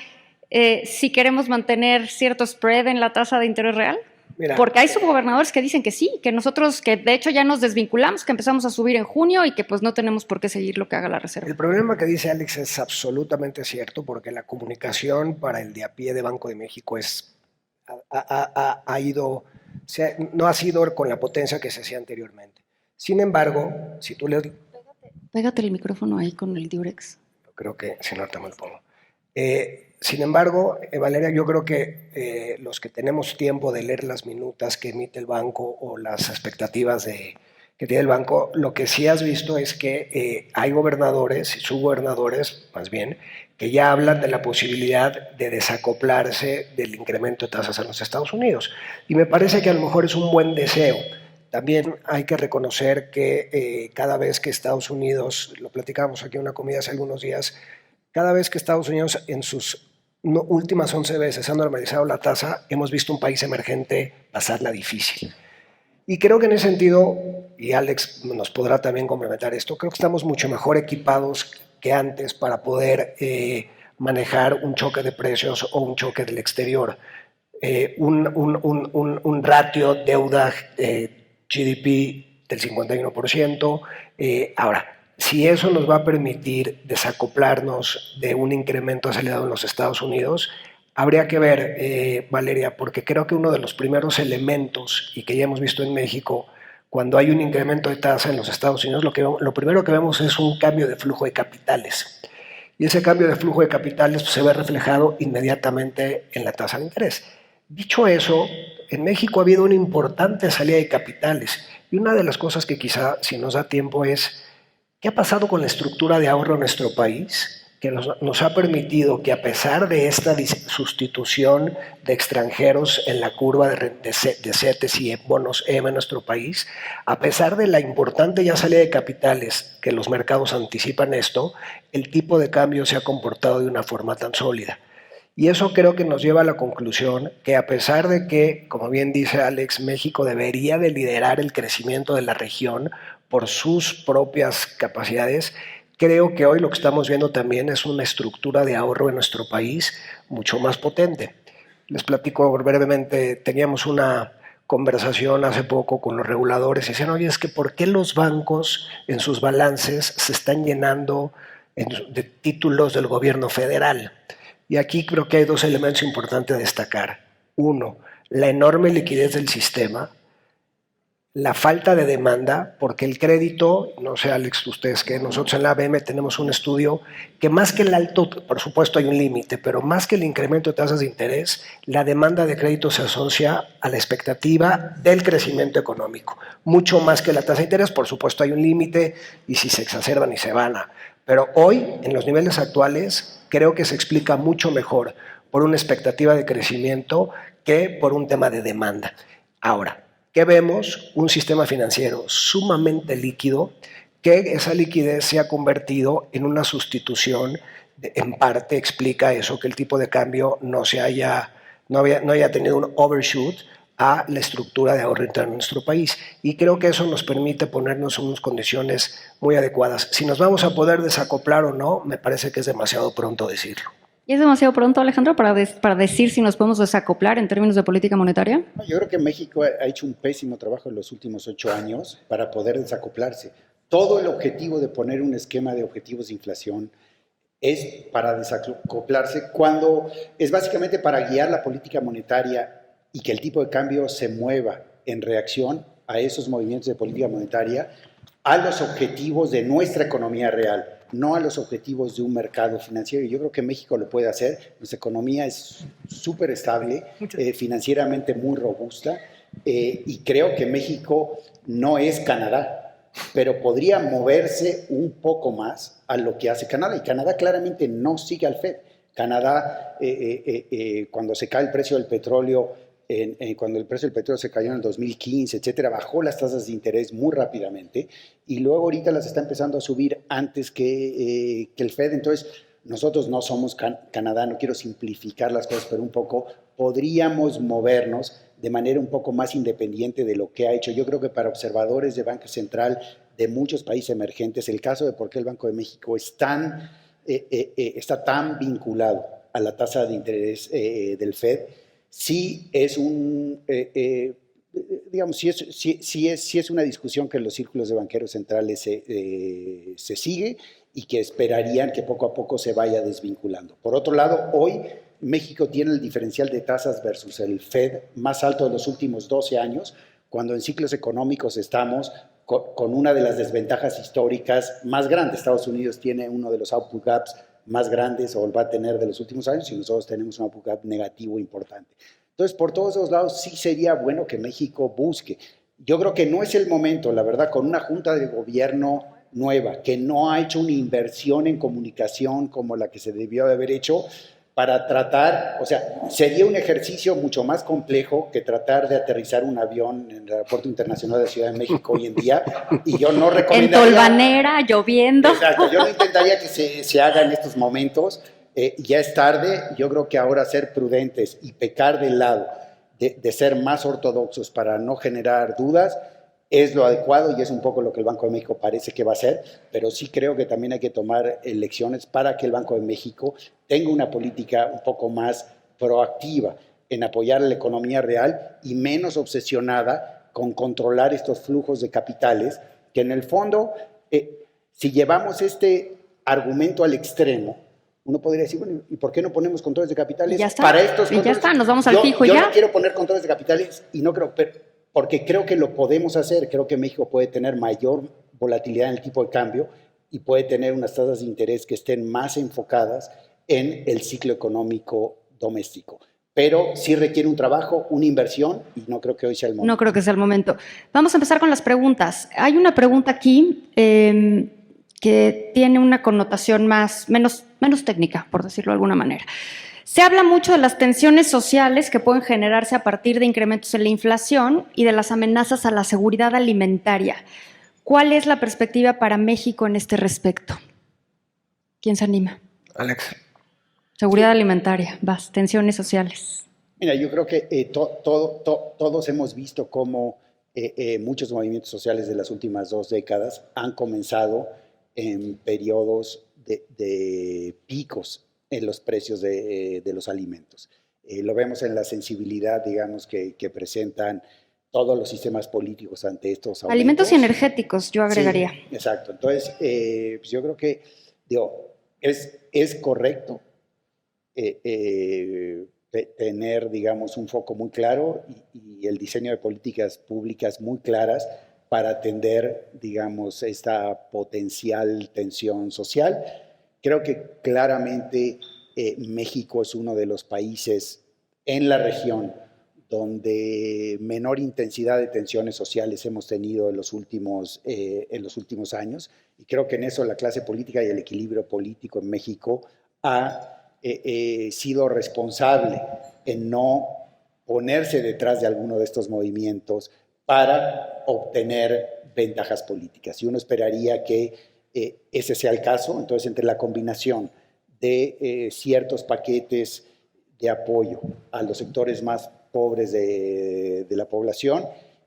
si queremos mantener cierto spread en la tasa de interés real? Mira, porque hay subgobernadores que dicen que sí, que nosotros, que de hecho ya nos desvinculamos, que empezamos a subir en junio y que pues no tenemos por qué seguir lo que haga la Reserva. El problema que dice Alex es absolutamente cierto, porque la comunicación para el de a pie de Banco de México no ha sido con la potencia que se hacía anteriormente. Sin embargo, si tú le... Pégate el micrófono ahí con el diurex. Creo que si no te me lo pongo. Sin embargo, Valeria, yo creo que los que tenemos tiempo de leer las minutas que emite el banco o las expectativas que tiene el banco, lo que sí has visto es que hay gobernadores y subgobernadores, más bien, que ya hablan de la posibilidad de desacoplarse del incremento de tasas en los Estados Unidos. Y me parece que a lo mejor es un buen deseo. También hay que reconocer que cada vez que Estados Unidos, lo platicábamos aquí en una comida hace algunos días, cada vez que Estados Unidos en sus últimas 11 veces ha normalizado la tasa, hemos visto un país emergente pasarla difícil. Y creo que en ese sentido, y Alex nos podrá también complementar esto, creo que estamos mucho mejor equipados que antes para poder manejar un choque de precios o un choque del exterior. Un ratio deuda GDP del 51%. Ahora, si eso nos va a permitir desacoplarnos de un incremento acelerado en los Estados Unidos, habría que ver, Valeria, porque creo que uno de los primeros elementos, y que ya hemos visto en México, cuando hay un incremento de tasa en los Estados Unidos, lo primero que vemos es un cambio de flujo de capitales. Y ese cambio de flujo de capitales se ve reflejado inmediatamente en la tasa de interés. Dicho eso, en México ha habido una importante salida de capitales. Y una de las cosas que quizá, si nos da tiempo, es ¿qué ha pasado con la estructura de ahorro en nuestro país? Que nos ha permitido que, a pesar de esta sustitución de extranjeros en la curva de CETES y bonos EMA en nuestro país, a pesar de la importante ya salida de capitales que los mercados anticipan esto, el tipo de cambio se ha comportado de una forma tan sólida. Y eso creo que nos lleva a la conclusión que, a pesar de que, como bien dice Alex, México debería de liderar el crecimiento de la región por sus propias capacidades, creo que hoy lo que estamos viendo también es una estructura de ahorro en nuestro país mucho más potente. Les platico brevemente, teníamos una conversación hace poco con los reguladores y decían, oye, es que ¿por qué los bancos en sus balances se están llenando de títulos del gobierno federal? Y aquí creo que hay dos elementos importantes a destacar. Uno, la enorme liquidez del sistema, la falta de demanda, porque el crédito, no sé Alex, ustedes que nosotros en la ABM tenemos un estudio que más que el alto, por supuesto hay un límite, pero más que el incremento de tasas de interés, la demanda de crédito se asocia a la expectativa del crecimiento económico, mucho más que la tasa de interés, por supuesto hay un límite y si se exacerban y se van a. Pero hoy, en los niveles actuales, creo que se explica mucho mejor por una expectativa de crecimiento que por un tema de demanda. Ahora, ¿qué vemos? Un sistema financiero sumamente líquido, que esa liquidez se ha convertido en una sustitución, en parte explica eso, que el tipo de cambio no haya tenido un overshoot a la estructura de ahorro interno en nuestro país. Y creo que eso nos permite ponernos en unas condiciones muy adecuadas. Si nos vamos a poder desacoplar o no, me parece que es demasiado pronto decirlo. ¿Y es demasiado pronto, Alejandro, para decir si nos podemos desacoplar en términos de política monetaria? Yo creo que México ha hecho un pésimo trabajo en los últimos 8 años para poder desacoplarse. Todo el objetivo de poner un esquema de objetivos de inflación es para desacoplarse cuando es básicamente para guiar la política monetaria y que el tipo de cambio se mueva en reacción a esos movimientos de política monetaria a los objetivos de nuestra economía real, no a los objetivos de un mercado financiero. Yo creo que México lo puede hacer. Nuestra economía es súper estable, financieramente muy robusta, y creo que México no es Canadá, pero podría moverse un poco más a lo que hace Canadá. Y Canadá claramente no sigue al FED. Canadá, cuando se cae el precio del petróleo, cuando el precio del petróleo se cayó en el 2015, etcétera, bajó las tasas de interés muy rápidamente y luego ahorita las está empezando a subir antes que el FED. Entonces, nosotros no somos Canadá, no quiero simplificar las cosas, pero un poco podríamos movernos de manera un poco más independiente de lo que ha hecho. Yo creo que para observadores de Banco Central de muchos países emergentes, el caso de por qué el Banco de México está tan vinculado a la tasa de interés del FED, sí es una discusión que en los círculos de banqueros centrales se sigue y que esperarían que poco a poco se vaya desvinculando. Por otro lado, hoy México tiene el diferencial de tasas versus el FED más alto de los últimos 12 años, cuando en ciclos económicos estamos con una de las desventajas históricas más grandes. Estados Unidos tiene uno de los output gaps más grandes o va a tener de los últimos años y nosotros tenemos un output gap negativo importante. Entonces, por todos esos lados sí sería bueno que México busque. Yo creo que no es el momento, la verdad, con una junta de gobierno nueva que no ha hecho una inversión en comunicación como la que se debió de haber hecho para tratar, o sea, sería un ejercicio mucho más complejo que tratar de aterrizar un avión en el Aeropuerto Internacional de la Ciudad de México hoy en día, y yo no recomendaría... En Tolvanera, lloviendo. Exacto, yo no intentaría que se haga en estos momentos, ya es tarde. Yo creo que ahora ser prudentes y pecar del lado de ser más ortodoxos para no generar dudas es lo adecuado y es un poco lo que el Banco de México parece que va a hacer, pero sí creo que también hay que tomar lecciones para que el Banco de México tenga una política un poco más proactiva en apoyar a la economía real y menos obsesionada con controlar estos flujos de capitales, que en el fondo, si llevamos este argumento al extremo, uno podría decir, bueno, ¿y por qué no ponemos controles de capitales? Y ya está, para estos y ya está, nos vamos al fijo y ya. Yo no quiero poner controles de capitales y no creo... porque creo que lo podemos hacer. Creo que México puede tener mayor volatilidad en el tipo de cambio y puede tener unas tasas de interés que estén más enfocadas en el ciclo económico doméstico. Pero sí requiere un trabajo, una inversión, y no creo que hoy sea el momento. No creo que sea el momento. Vamos a empezar con las preguntas. Hay una pregunta aquí que tiene una connotación menos técnica, por decirlo de alguna manera. Se habla mucho de las tensiones sociales que pueden generarse a partir de incrementos en la inflación y de las amenazas a la seguridad alimentaria. ¿Cuál es la perspectiva para México en este respecto? ¿Quién se anima? Alex. Seguridad alimentaria, tensiones sociales. Mira, yo creo que todos hemos visto cómo muchos movimientos sociales de las últimas 2 décadas han comenzado en periodos de picos en los precios de los alimentos. Lo vemos en la sensibilidad, digamos, que presentan todos los sistemas políticos ante estos aumentos. Alimentos y energéticos, yo agregaría. Sí, exacto. Entonces, pues yo creo que es correcto tener, digamos, un foco muy claro y el diseño de políticas públicas muy claras para atender, digamos, esta potencial tensión social. Creo que claramente México es uno de los países en la región donde menor intensidad de tensiones sociales hemos tenido en los últimos años. Y creo que en eso la clase política y el equilibrio político en México ha sido responsable en no ponerse detrás de alguno de estos movimientos para obtener ventajas políticas. Y uno esperaría que ese sea el caso. Entonces, entre la combinación de ciertos paquetes de apoyo a los sectores más pobres de la población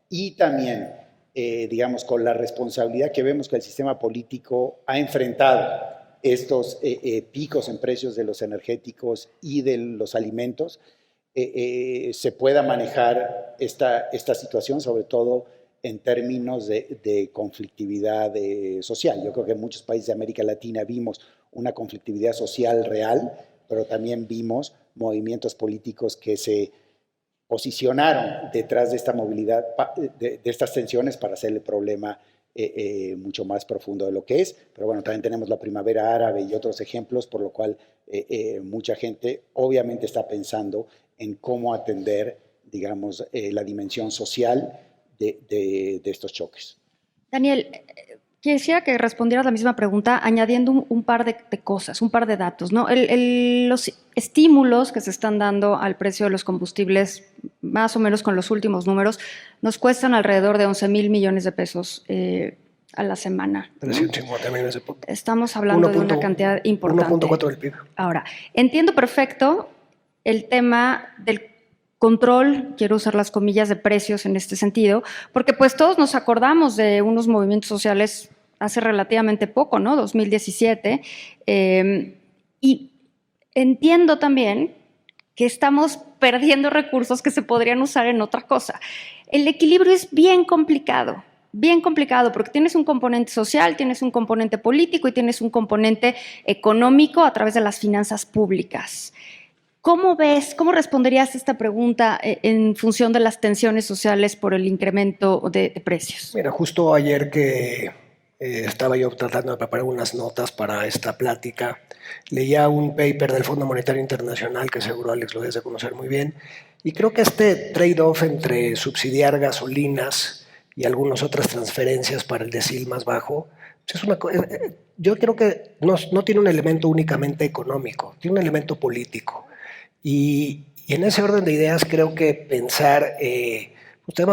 y también, digamos, con la responsabilidad que vemos que el sistema político ha enfrentado estos picos en precios de los energéticos y de los alimentos, se pueda manejar esta situación, sobre todo en términos de conflictividad social. Yo creo que en muchos países de América Latina vimos una conflictividad social real, pero también vimos movimientos políticos que se posicionaron detrás de esta movilidad, de estas tensiones para hacer el problema mucho más profundo de lo que es. Pero bueno, también tenemos la primavera árabe y otros ejemplos, por lo cual mucha gente obviamente está pensando en cómo atender, digamos, la dimensión social de estos choques. Daniel, quisiera que respondieras la misma pregunta añadiendo un par de cosas, un par de datos, ¿no? Los estímulos que se están dando al precio de los combustibles, más o menos con los últimos números, nos cuestan alrededor de 11,000 millones de pesos a la semana, ¿no? 350 millones de pesos. Estamos hablando de una cantidad importante. 1.4 del PIB. Ahora, entiendo perfecto el tema del control, quiero usar las comillas, de precios en este sentido, porque pues todos nos acordamos de unos movimientos sociales hace relativamente poco, ¿no? 2017, y entiendo también que estamos perdiendo recursos que se podrían usar en otra cosa. El equilibrio es bien complicado, porque tienes un componente social, tienes un componente político y tienes un componente económico a través de las finanzas públicas. ¿Cómo ves, cómo responderías a esta pregunta en función de las tensiones sociales por el incremento de precios? Mira, justo ayer que estaba yo tratando de preparar unas notas para esta plática, leía un paper del Fondo Monetario Internacional, que seguro Alex lo debes de conocer muy bien, y creo que este trade-off entre subsidiar gasolinas y algunas otras transferencias para el decil más bajo, es una, yo creo que no tiene un elemento únicamente económico, tiene un elemento político. Y en ese orden de ideas creo que pensar, ustedes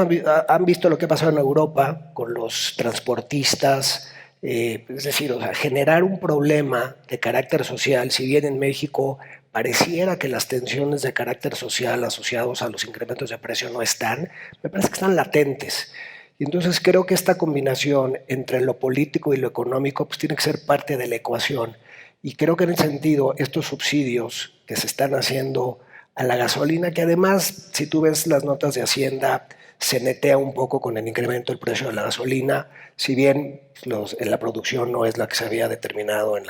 han visto lo que ha pasado en Europa con los transportistas, es decir, o sea, generar un problema de carácter social, si bien en México pareciera que las tensiones de carácter social asociados a los incrementos de precio no están, me parece que están latentes. Y entonces creo que esta combinación entre lo político y lo económico pues tiene que ser parte de la ecuación. Y creo que en ese sentido estos subsidios que se están haciendo a la gasolina, que además si tú ves las notas de Hacienda se netea un poco con el incremento del precio de la gasolina, si bien en la producción no es la que se había determinado en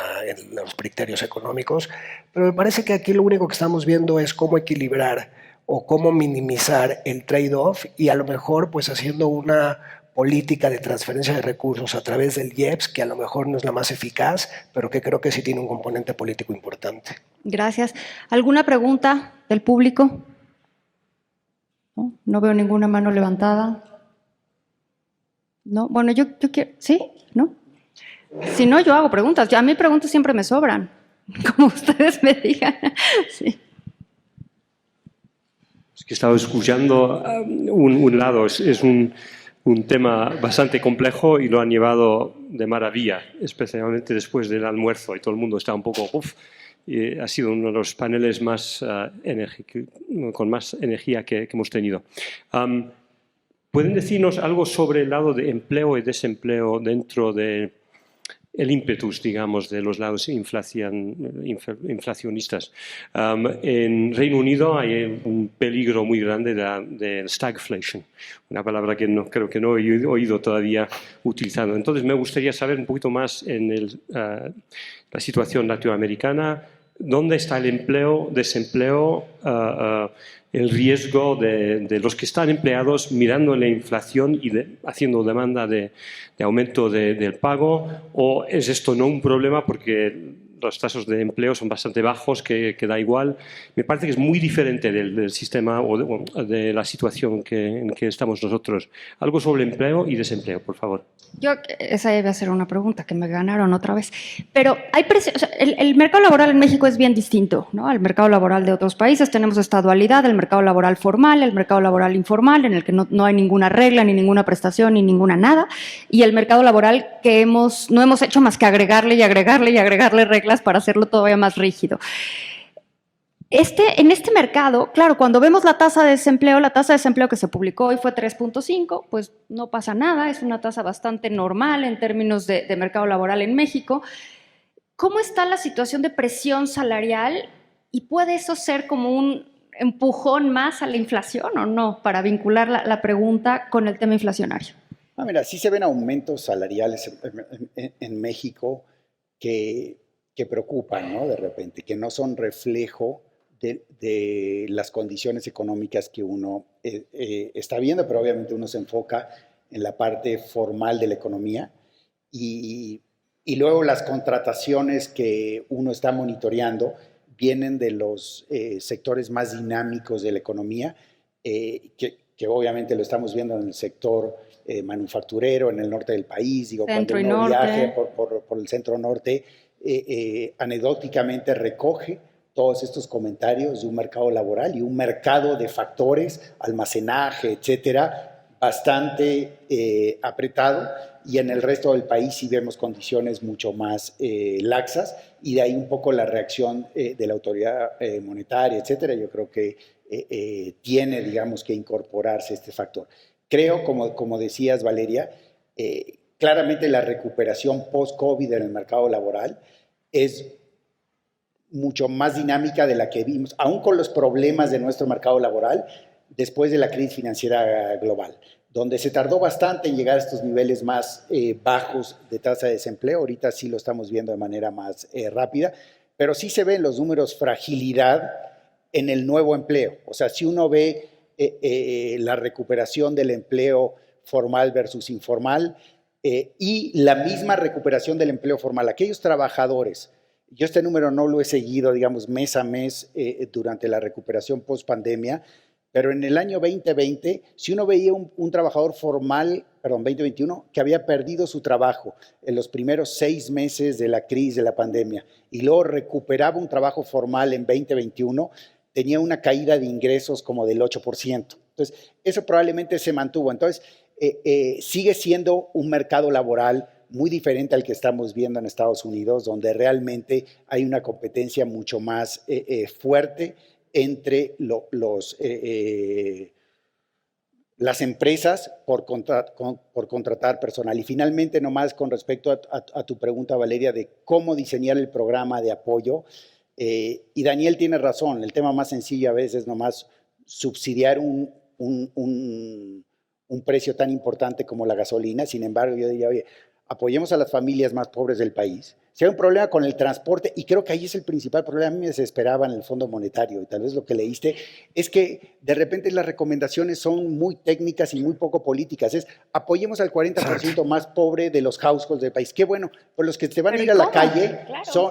los criterios económicos, pero me parece que aquí lo único que estamos viendo es cómo equilibrar o cómo minimizar el trade-off y a lo mejor pues haciendo una política de transferencia de recursos a través del IEPS, que a lo mejor no es la más eficaz, pero que creo que sí tiene un componente político importante. Gracias. ¿Alguna pregunta del público? No veo ninguna mano levantada. No, bueno, yo quiero, ¿sí? ¿No? Si no, yo hago preguntas. A mí preguntas siempre me sobran, como ustedes me digan. Sí. Es que he estado escuchando un lado, es un tema bastante complejo y lo han llevado de maravilla, especialmente después del almuerzo y todo el mundo está un poco ha sido uno de los paneles más con más energía que hemos tenido. ¿Pueden decirnos algo sobre el lado de empleo y desempleo dentro de el ímpetus, digamos, de los lados inflacionistas. En Reino Unido hay un peligro muy grande de stagflation, una palabra que creo que no he oído todavía utilizando. Entonces, me gustaría saber un poquito más en la situación latinoamericana, dónde está el empleo, desempleo, el riesgo de los que están empleados mirando la inflación y haciendo demanda de aumento del pago, o es esto no un problema porque los tasas de empleo son bastante bajos, que da igual. Me parece que es muy diferente del sistema o de la situación en que estamos nosotros. Algo sobre empleo y desempleo, por favor. Esa iba a ser una pregunta que me ganaron otra vez. Pero hay o sea, el mercado laboral en México es bien distinto, ¿no?, al mercado laboral de otros países. Tenemos esta dualidad, el mercado laboral formal, el mercado laboral informal, en el que no hay ninguna regla, ni ninguna prestación, ni ninguna nada, y el mercado laboral que no hemos hecho más que agregarle y agregarle y agregarle reglas para hacerlo todavía más rígido. En este mercado, claro, cuando vemos la tasa de desempleo que se publicó hoy fue 3.5, pues no pasa nada, es una tasa bastante normal en términos de mercado laboral en México. ¿Cómo está la situación de presión salarial y puede eso ser como un empujón más a la inflación o no, para vincular la pregunta con el tema inflacionario? Mira, sí se ven aumentos salariales en México que preocupan, ¿no? De repente, que no son reflejo de las condiciones económicas que uno está viendo, pero obviamente uno se enfoca en la parte formal de la economía y luego las contrataciones que uno está monitoreando vienen de los sectores más dinámicos de la economía, que obviamente lo estamos viendo en el sector manufacturero, en el norte del país. Digo, centro cuando uno y norte. viaje por el centro norte, anecdóticamente recoge todos estos comentarios de un mercado laboral y un mercado de factores, almacenaje, etcétera, bastante apretado, y en el resto del país sí vemos condiciones mucho más laxas, y de ahí un poco la reacción de la autoridad monetaria, etcétera. Yo creo que tiene, digamos, que incorporarse este factor. Creo, como decías, Valeria, claramente la recuperación post-COVID en el mercado laboral es mucho más dinámica de la que vimos, aún con los problemas de nuestro mercado laboral, después de la crisis financiera global, donde se tardó bastante en llegar a estos niveles más bajos de tasa de desempleo. Ahorita sí lo estamos viendo de manera más rápida, pero sí se ven los números fragilidad en el nuevo empleo. O sea, si uno ve la recuperación del empleo formal versus informal y la misma recuperación del empleo formal, aquellos trabajadores. Yo este número no lo he seguido, digamos, mes a mes durante la recuperación post-pandemia, pero en el año 2020, si uno veía un trabajador formal, 2021, que había perdido su trabajo en los primeros 6 meses de la crisis de la pandemia y luego recuperaba un trabajo formal en 2021, tenía una caída de ingresos como del 8%. Entonces, eso probablemente se mantuvo. Entonces, sigue siendo un mercado laboral muy diferente al que estamos viendo en Estados Unidos, donde realmente hay una competencia mucho más fuerte entre las empresas por contratar personal. Y finalmente, nomás con respecto a tu pregunta, Valeria, de cómo diseñar el programa de apoyo, y Daniel tiene razón, el tema más sencillo a veces es nomás subsidiar un precio tan importante como la gasolina. Sin embargo, yo diría, oye, apoyemos a las familias más pobres del país. Si hay un problema con el transporte, y creo que ahí es el principal problema, a mí me desesperaba en el Fondo Monetario, y tal vez lo que leíste, es que de repente las recomendaciones son muy técnicas y muy poco políticas. Es apoyemos al 40% más pobre de los households del país. Qué bueno, pues los que se van a ir a la calle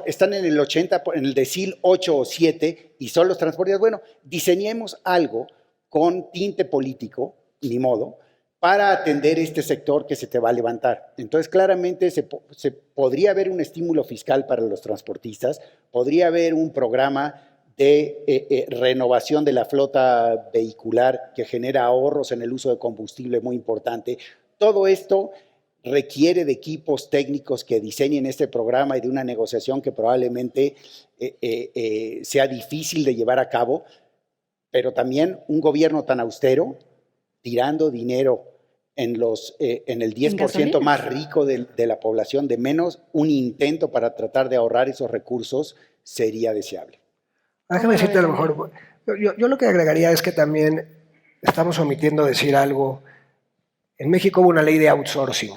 están en el 80, en el decil 8 o 7, y son los transportes. Bueno, diseñemos algo con tinte político, ni modo, para atender este sector que se te va a levantar. Entonces, claramente se podría haber un estímulo fiscal para los transportistas, podría haber un programa de renovación de la flota vehicular que genera ahorros en el uso de combustible muy importante. Todo esto requiere de equipos técnicos que diseñen este programa y de una negociación que probablemente sea difícil de llevar a cabo, pero también un gobierno tan austero, tirando dinero en el 10% gasolina. más rico de la población, de menos, un intento para tratar de ahorrar esos recursos sería deseable. Déjame decirte a lo mejor, yo lo que agregaría es que también estamos omitiendo decir algo. En México hubo una ley de outsourcing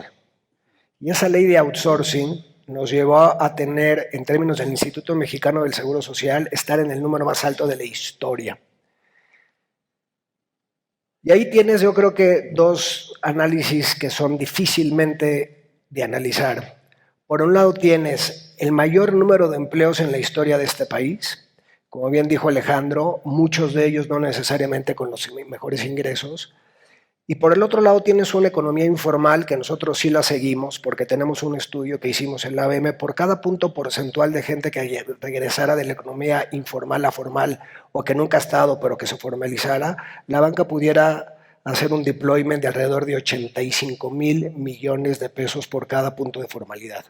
y esa ley de outsourcing nos llevó a tener, en términos del Instituto Mexicano del Seguro Social, estar en el número más alto de la historia. Y ahí tienes, yo creo que dos análisis que son difícilmente de analizar. Por un lado tienes el mayor número de empleos en la historia de este país, como bien dijo Alejandro, muchos de ellos no necesariamente con los mejores ingresos. Y por el otro lado tienes una economía informal que nosotros sí la seguimos porque tenemos un estudio que hicimos en la ABM. Por cada punto porcentual de gente que regresara de la economía informal a formal o que nunca ha estado pero que se formalizara, la banca pudiera hacer un deployment de alrededor de 85,000 millones de pesos por cada punto de formalidad.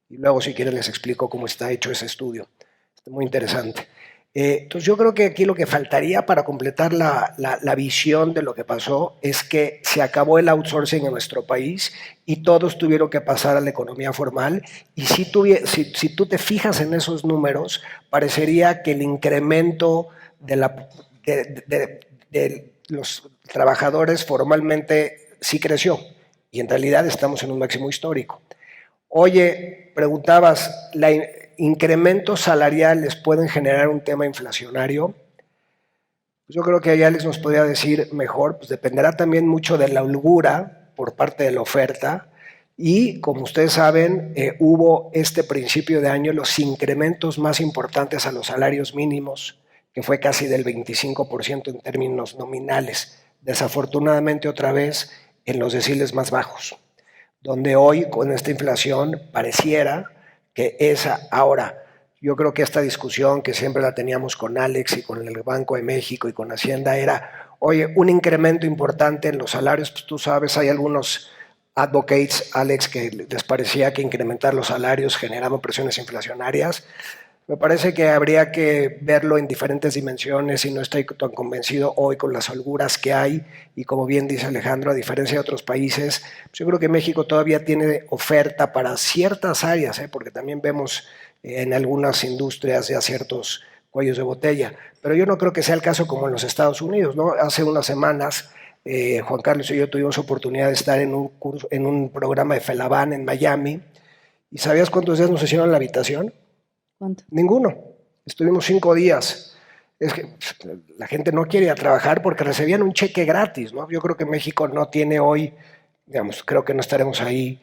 Y luego si quieren les explico cómo está hecho ese estudio. Está muy interesante. Entonces yo creo que aquí lo que faltaría para completar la visión de lo que pasó es que se acabó el outsourcing en nuestro país y todos tuvieron que pasar a la economía formal y si tú te fijas en esos números, parecería que el incremento de los trabajadores formalmente sí creció y en realidad estamos en un máximo histórico. Oye, preguntabas, ¿incrementos salariales pueden generar un tema inflacionario? Pues yo creo que ahí Alex nos podría decir mejor, pues dependerá también mucho de la holgura por parte de la oferta y como ustedes saben, hubo este principio de año los incrementos más importantes a los salarios mínimos, que fue casi del 25% en términos nominales. Desafortunadamente otra vez en los deciles más bajos, donde hoy con esta inflación pareciera que esa, ahora, yo creo que esta discusión que siempre la teníamos con Alex y con el Banco de México y con Hacienda era, oye, un incremento importante en los salarios, pues tú sabes, hay algunos advocates, Alex, que les parecía que incrementar los salarios generaba presiones inflacionarias. Me parece que habría que verlo en diferentes dimensiones y no estoy tan convencido hoy con las holguras que hay y como bien dice Alejandro, a diferencia de otros países, pues yo creo que México todavía tiene oferta para ciertas áreas, porque también vemos en algunas industrias ya ciertos cuellos de botella, pero yo no creo que sea el caso como en los Estados Unidos, ¿no? Hace unas semanas Juan Carlos y yo tuvimos oportunidad de estar en un programa de Felaban en Miami y ¿sabías cuántos días nos hicieron en la habitación? ¿Cuánto? Ninguno. Estuvimos 5 días. Es que la gente no quiere ir a trabajar porque recibían un cheque gratis, ¿no? Yo creo que México no tiene hoy, digamos, creo que no estaremos ahí,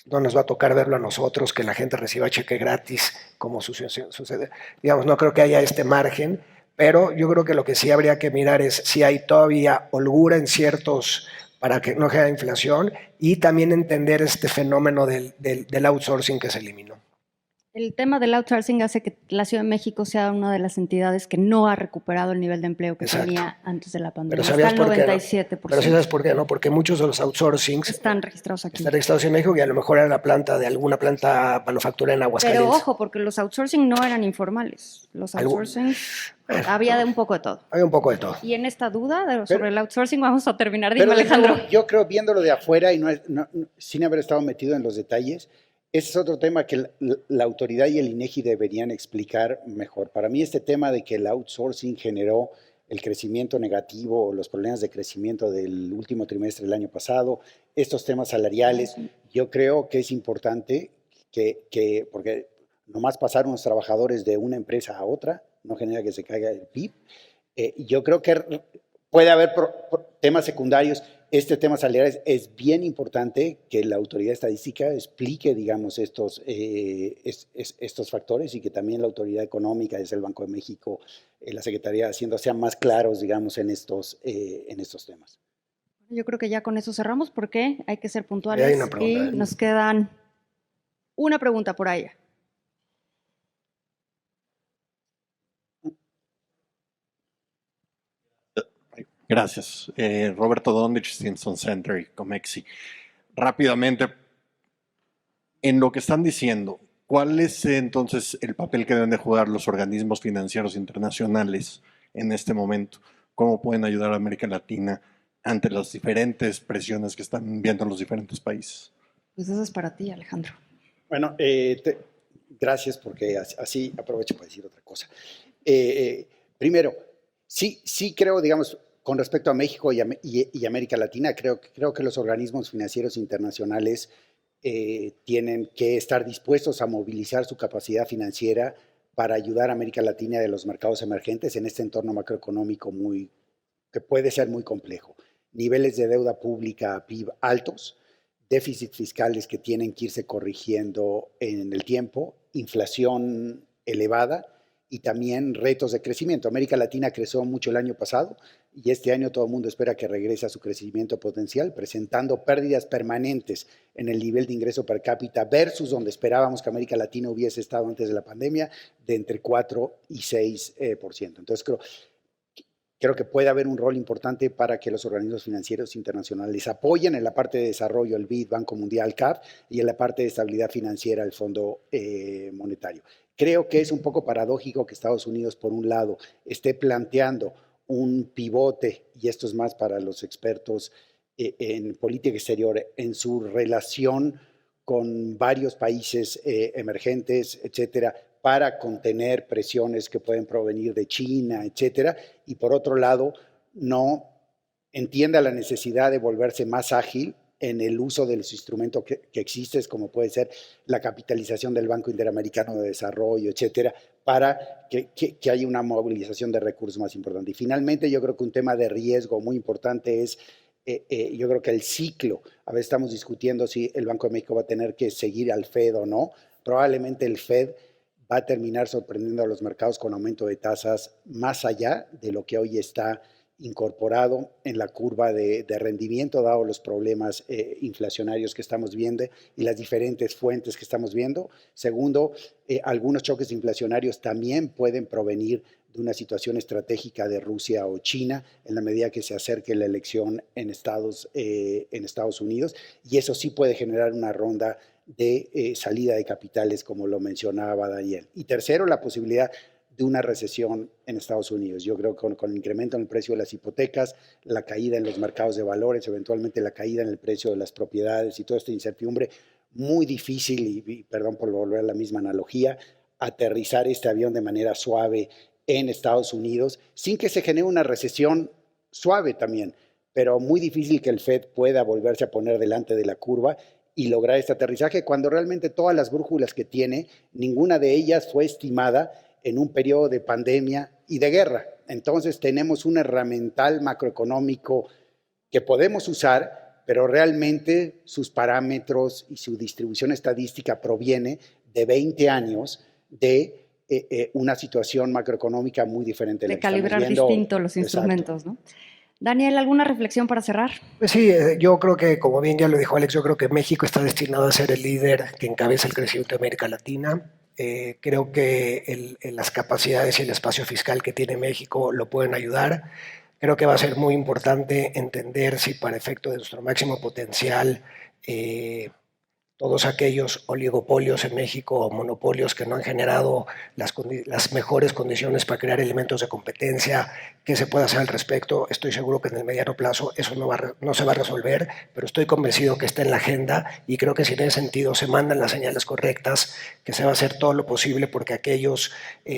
no nos va a tocar verlo a nosotros, que la gente reciba cheque gratis, como sucede. Digamos, no creo que haya este margen, pero yo creo que lo que sí habría que mirar es si hay todavía holgura en ciertos, para que no haya inflación, y también entender este fenómeno del outsourcing que se eliminó. El tema del outsourcing hace que la Ciudad de México sea una de las entidades que no ha recuperado el nivel de empleo que tenía antes de la pandemia. Pero ¿sabías está al por qué? 97%. ¿No? Pero ¿sí sabes por qué? ¿No? Porque muchos de los outsourcings están registrados aquí. Están registrados en México y a lo mejor era la planta de alguna planta manufacturera en Aguascalientes. Pero ojo, porque los outsourcing no eran informales. Los outsourcing había de un poco de todo. Había un poco de todo. Y en esta duda sobre el outsourcing vamos a terminar. Dime, Alejandro. Yo creo, viéndolo de afuera y sin haber estado metido en los detalles, ese es otro tema que la autoridad y el INEGI deberían explicar mejor. Para mí este tema de que el outsourcing generó el crecimiento negativo, los problemas de crecimiento del último trimestre del año pasado, estos temas salariales, yo creo que es importante porque nomás pasar unos trabajadores de una empresa a otra no genera que se caiga el PIB. Yo creo que puede haber temas secundarios. Este tema salarial es bien importante que la autoridad estadística explique, digamos, estos factores y que también la autoridad económica, desde el Banco de México, la Secretaría de Hacienda, sean más claros, digamos, en estos temas. Yo creo que ya con eso cerramos porque hay que ser puntuales y nos quedan una pregunta por ahí. Gracias. Roberto Dondich, Stimson Center y Comexi. Rápidamente, en lo que están diciendo, ¿cuál es entonces el papel que deben de jugar los organismos financieros internacionales en este momento? ¿Cómo pueden ayudar a América Latina ante las diferentes presiones que están viendo en los diferentes países? Pues eso es para ti, Alejandro. Bueno, gracias porque así aprovecho para decir otra cosa. Primero, sí creo, digamos, con respecto a México y América Latina, creo que los organismos financieros internacionales tienen que estar dispuestos a movilizar su capacidad financiera para ayudar a América Latina de los mercados emergentes en este entorno macroeconómico que puede ser muy complejo. Niveles de deuda pública PIB altos, déficits fiscales que tienen que irse corrigiendo en el tiempo, inflación elevada y también retos de crecimiento. América Latina creció mucho el año pasado y este año todo el mundo espera que regrese a su crecimiento potencial, presentando pérdidas permanentes en el nivel de ingreso per cápita versus donde esperábamos que América Latina hubiese estado antes de la pandemia, de entre 4 y 6%. Entonces creo que puede haber un rol importante para que los organismos financieros internacionales apoyen en la parte de desarrollo el BID, Banco Mundial, CAF, y en la parte de estabilidad financiera el Fondo Monetario. Creo que es un poco paradójico que Estados Unidos, por un lado, esté planteando un pivote, y esto es más para los expertos en política exterior, en su relación con varios países emergentes, etcétera, para contener presiones que pueden provenir de China, etcétera, y por otro lado, no entienda la necesidad de volverse más ágil en el uso de los instrumentos que existen, como puede ser la capitalización del Banco Interamericano de Desarrollo, etcétera, para que haya una movilización de recursos más importante. Y finalmente, yo creo que un tema de riesgo muy importante es, yo creo que el ciclo, a veces estamos discutiendo si el Banco de México va a tener que seguir al FED o no, probablemente el FED va a terminar sorprendiendo a los mercados con aumento de tasas más allá de lo que hoy está incorporado en la curva de rendimiento, dado los problemas inflacionarios que estamos viendo y las diferentes fuentes que estamos viendo. Segundo, algunos choques inflacionarios también pueden provenir de una situación estratégica de Rusia o China en la medida que se acerque la elección en Estados Unidos, y eso sí puede generar una ronda de salida de capitales, como lo mencionaba Daniel. Y tercero, la posibilidad de una recesión en Estados Unidos. Yo creo que con el incremento en el precio de las hipotecas, la caída en los mercados de valores, eventualmente la caída en el precio de las propiedades y toda esta incertidumbre, muy difícil, y perdón por volver a la misma analogía, aterrizar este avión de manera suave en Estados Unidos, sin que se genere una recesión suave también, pero muy difícil que el FED pueda volverse a poner delante de la curva y lograr este aterrizaje, cuando realmente todas las brújulas que tiene, ninguna de ellas fue estimada en un periodo de pandemia y de guerra. Entonces tenemos un herramental macroeconómico que podemos usar, pero realmente sus parámetros y su distribución estadística proviene de 20 años de una situación macroeconómica muy diferente de calibrar distinto los instrumentos, ¿no? Daniel, ¿alguna reflexión para cerrar? Pues sí, yo creo que, como bien ya lo dijo Alex, yo creo que México está destinado a ser el líder que encabeza el crecimiento de América Latina. Creo que las capacidades y el espacio fiscal que tiene México lo pueden ayudar. Creo que va a ser muy importante entender si para efecto de nuestro máximo potencial todos aquellos oligopolios en México o monopolios que no han generado las mejores condiciones para crear elementos de competencia, ¿qué se puede hacer al respecto? Estoy seguro que en el mediano plazo eso no se va a resolver, pero estoy convencido que está en la agenda y creo que si en ese sentido se mandan las señales correctas, que se va a hacer todo lo posible porque aquellos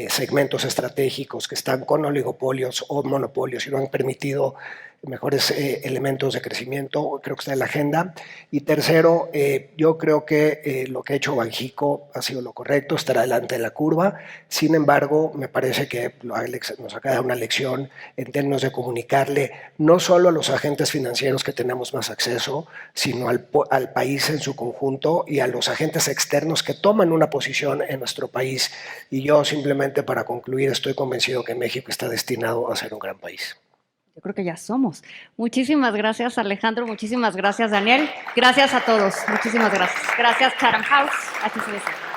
segmentos estratégicos que están con oligopolios o monopolios y no han permitido mejores elementos de crecimiento, creo que está en la agenda. Y tercero, yo creo que lo que ha hecho Banxico ha sido lo correcto, estar adelante de la curva. Sin embargo, me parece que Alex nos acaba de dar una lección en términos de comunicarle no solo a los agentes financieros que tenemos más acceso, sino al país en su conjunto y a los agentes externos que toman una posición en nuestro país. Y yo simplemente, para concluir, estoy convencido que México está destinado a ser un gran país. Yo creo que ya somos. Muchísimas gracias, Alejandro. Muchísimas gracias, Daniel. Gracias a todos. Muchísimas gracias. Gracias, Chatham House. HSBC.